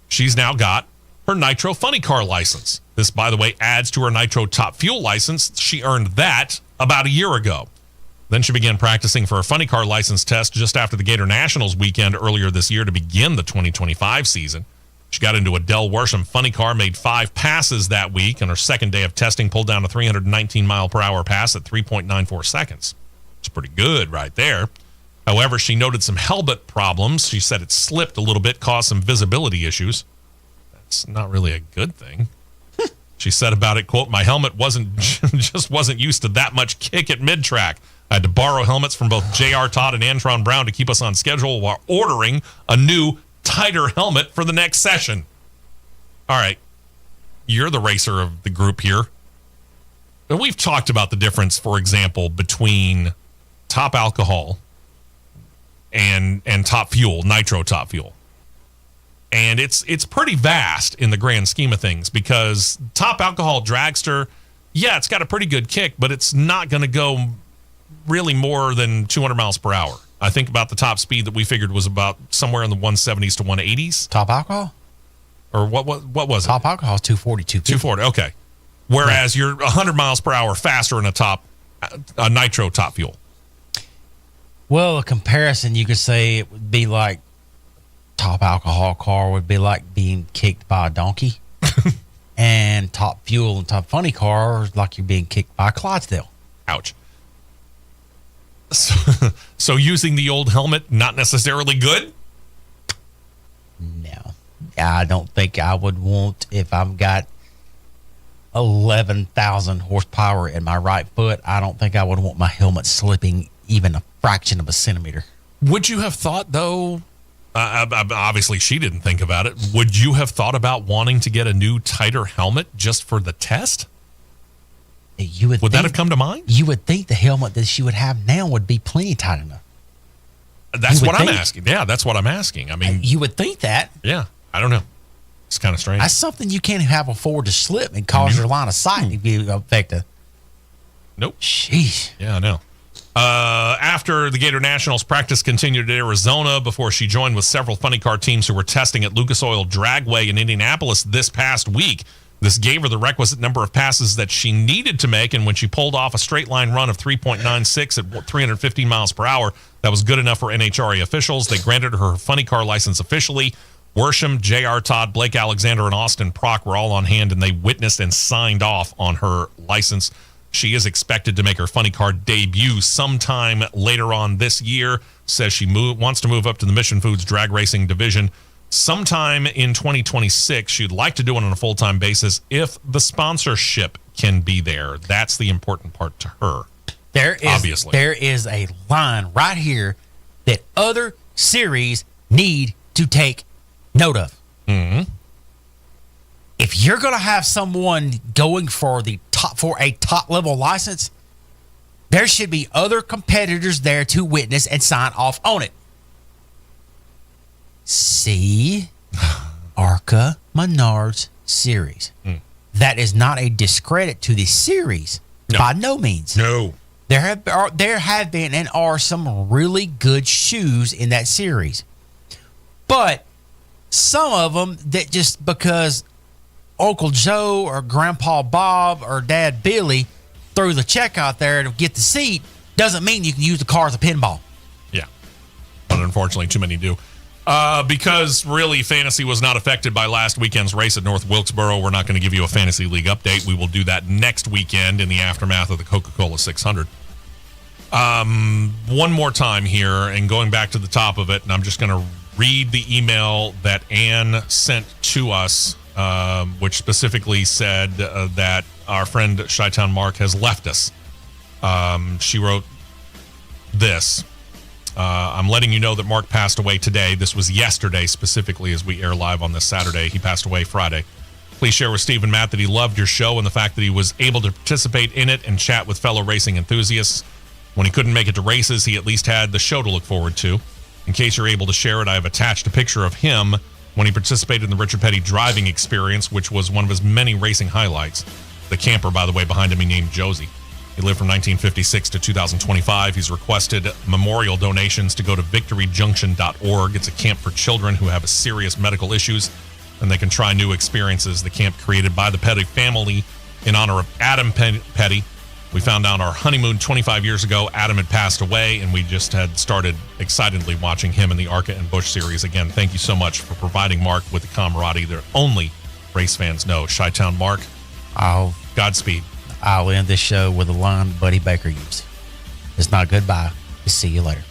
She's now got her Nitro Funny Car license. This, by the way, adds to her Nitro Top Fuel license. She earned that about a year ago. Then she began practicing for a Funny Car license test just after the Gator Nationals weekend earlier this year to begin the 2025 season. She got into a Del Worsham Funny Car, made 5 passes that week. On her second day of testing, pulled down a 319-mile-per-hour pass at 3.94 seconds. It's pretty good right there. However, she noted some helmet problems. She said it slipped a little bit, caused some visibility issues. That's not really a good thing. She said about it, quote, my helmet wasn't used to that much kick at mid-track. I had to borrow helmets from both J.R. Todd and Antron Brown to keep us on schedule while ordering a new, tighter helmet for the next session. All right. You're the racer of the group here. And we've talked about the difference, for example, between Top Alcohol and Top Fuel, Nitro Top Fuel. And it's pretty vast in the grand scheme of things because Top Alcohol Dragster, yeah, it's got a pretty good kick, but it's not going to go really more than 200 miles per hour. I think about the top speed that we figured was about somewhere in the 170s to 180s. Top Alcohol? Or what was it? Top Alcohol is 240, 240, okay. Whereas you're 100 miles per hour faster in a Nitro Top Fuel. Well, a comparison, you could say it would be like Top Alcohol car would be like being kicked by a donkey. And Top Fuel and Top Funny car is like you're being kicked by a Clydesdale. Ouch. So using the old helmet, not necessarily good? No. I don't think I would want, if I've got 11,000 horsepower in my right foot, I don't think I would want my helmet slipping even a fraction of a centimeter. Would you have thought, though, obviously she didn't think about it, would you have thought about wanting to get a new, tighter helmet just for the test? Would that have come to mind? You would think the helmet that she would have now would be plenty tight enough. That's what I'm asking. Yeah, that's what I'm asking. I mean, you would think that. Yeah, I don't know. It's kind of strange. That's something you can't have afford to slip and cause your line of sight to be affected. Nope. Sheesh. Yeah, I know. After the Gator Nationals, practice continued at Arizona before she joined with several funny car teams who were testing at Lucas Oil Dragway in Indianapolis this past week. This gave her the requisite number of passes that she needed to make, and when she pulled off a straight line run of 3.96 at 315 miles per hour, that was good enough for NHRA officials. They granted her funny car license officially. Worsham, J.R. Todd, Blake Alexander, and Austin Prock were all on hand, and they witnessed and signed off on her license. She is expected to make her funny car debut sometime later on this year. Says she wants to move up to the Mission Foods drag racing division sometime in 2026. She'd like to do it on a full-time basis if the sponsorship can be there. That's the important part to her. There is a line right here that other series need to take note of. Mm-hmm. If you're going to have someone going for a top level license, there should be other competitors there to witness and sign off on it. Fantasy ARCA Menards series. That is not a discredit to the series by no means. No. There have been and are some really good shoes in that series. But some of them that just because Uncle Joe or Grandpa Bob or Dad Billy threw the check out there to get the seat doesn't mean you can use the car as a pinball. Yeah. But unfortunately, too many do. Because really, fantasy was not affected by last weekend's race at North Wilkesboro. We're not going to give you a Fantasy League update. We will do that next weekend in the aftermath of the Coca-Cola 600. One more time here, and going back to the top of it, and I'm just going to read the email that Ann sent to us, which specifically said that our friend Chi-Town Mark has left us. She wrote this. I'm letting you know that Mark passed away today. This was yesterday, specifically, as we air live on this Saturday. He passed away Friday. Please share with Steve and Matt that he loved your show and the fact that he was able to participate in it and chat with fellow racing enthusiasts. When he couldn't make it to races, he at least had the show to look forward to. In case you're able to share it, I have attached a picture of him when he participated in the Richard Petty driving experience, which was one of his many racing highlights. The camper, by the way, behind him, he named Josie. He lived from 1956 to 2025. He's requested memorial donations to go to victoryjunction.org. It's a camp for children who have serious medical issues, and they can try new experiences. The camp created by the Petty family in honor of Adam Petty. We found out our honeymoon 25 years ago. Adam had passed away, and we just had started excitedly watching him in the ARCA and Busch series. Again, thank you so much for providing Mark with the camaraderie that only race fans know. Chi-Town Mark, Godspeed. I'll end this show with a line Buddy Baker used. It's not goodbye. It's see you later.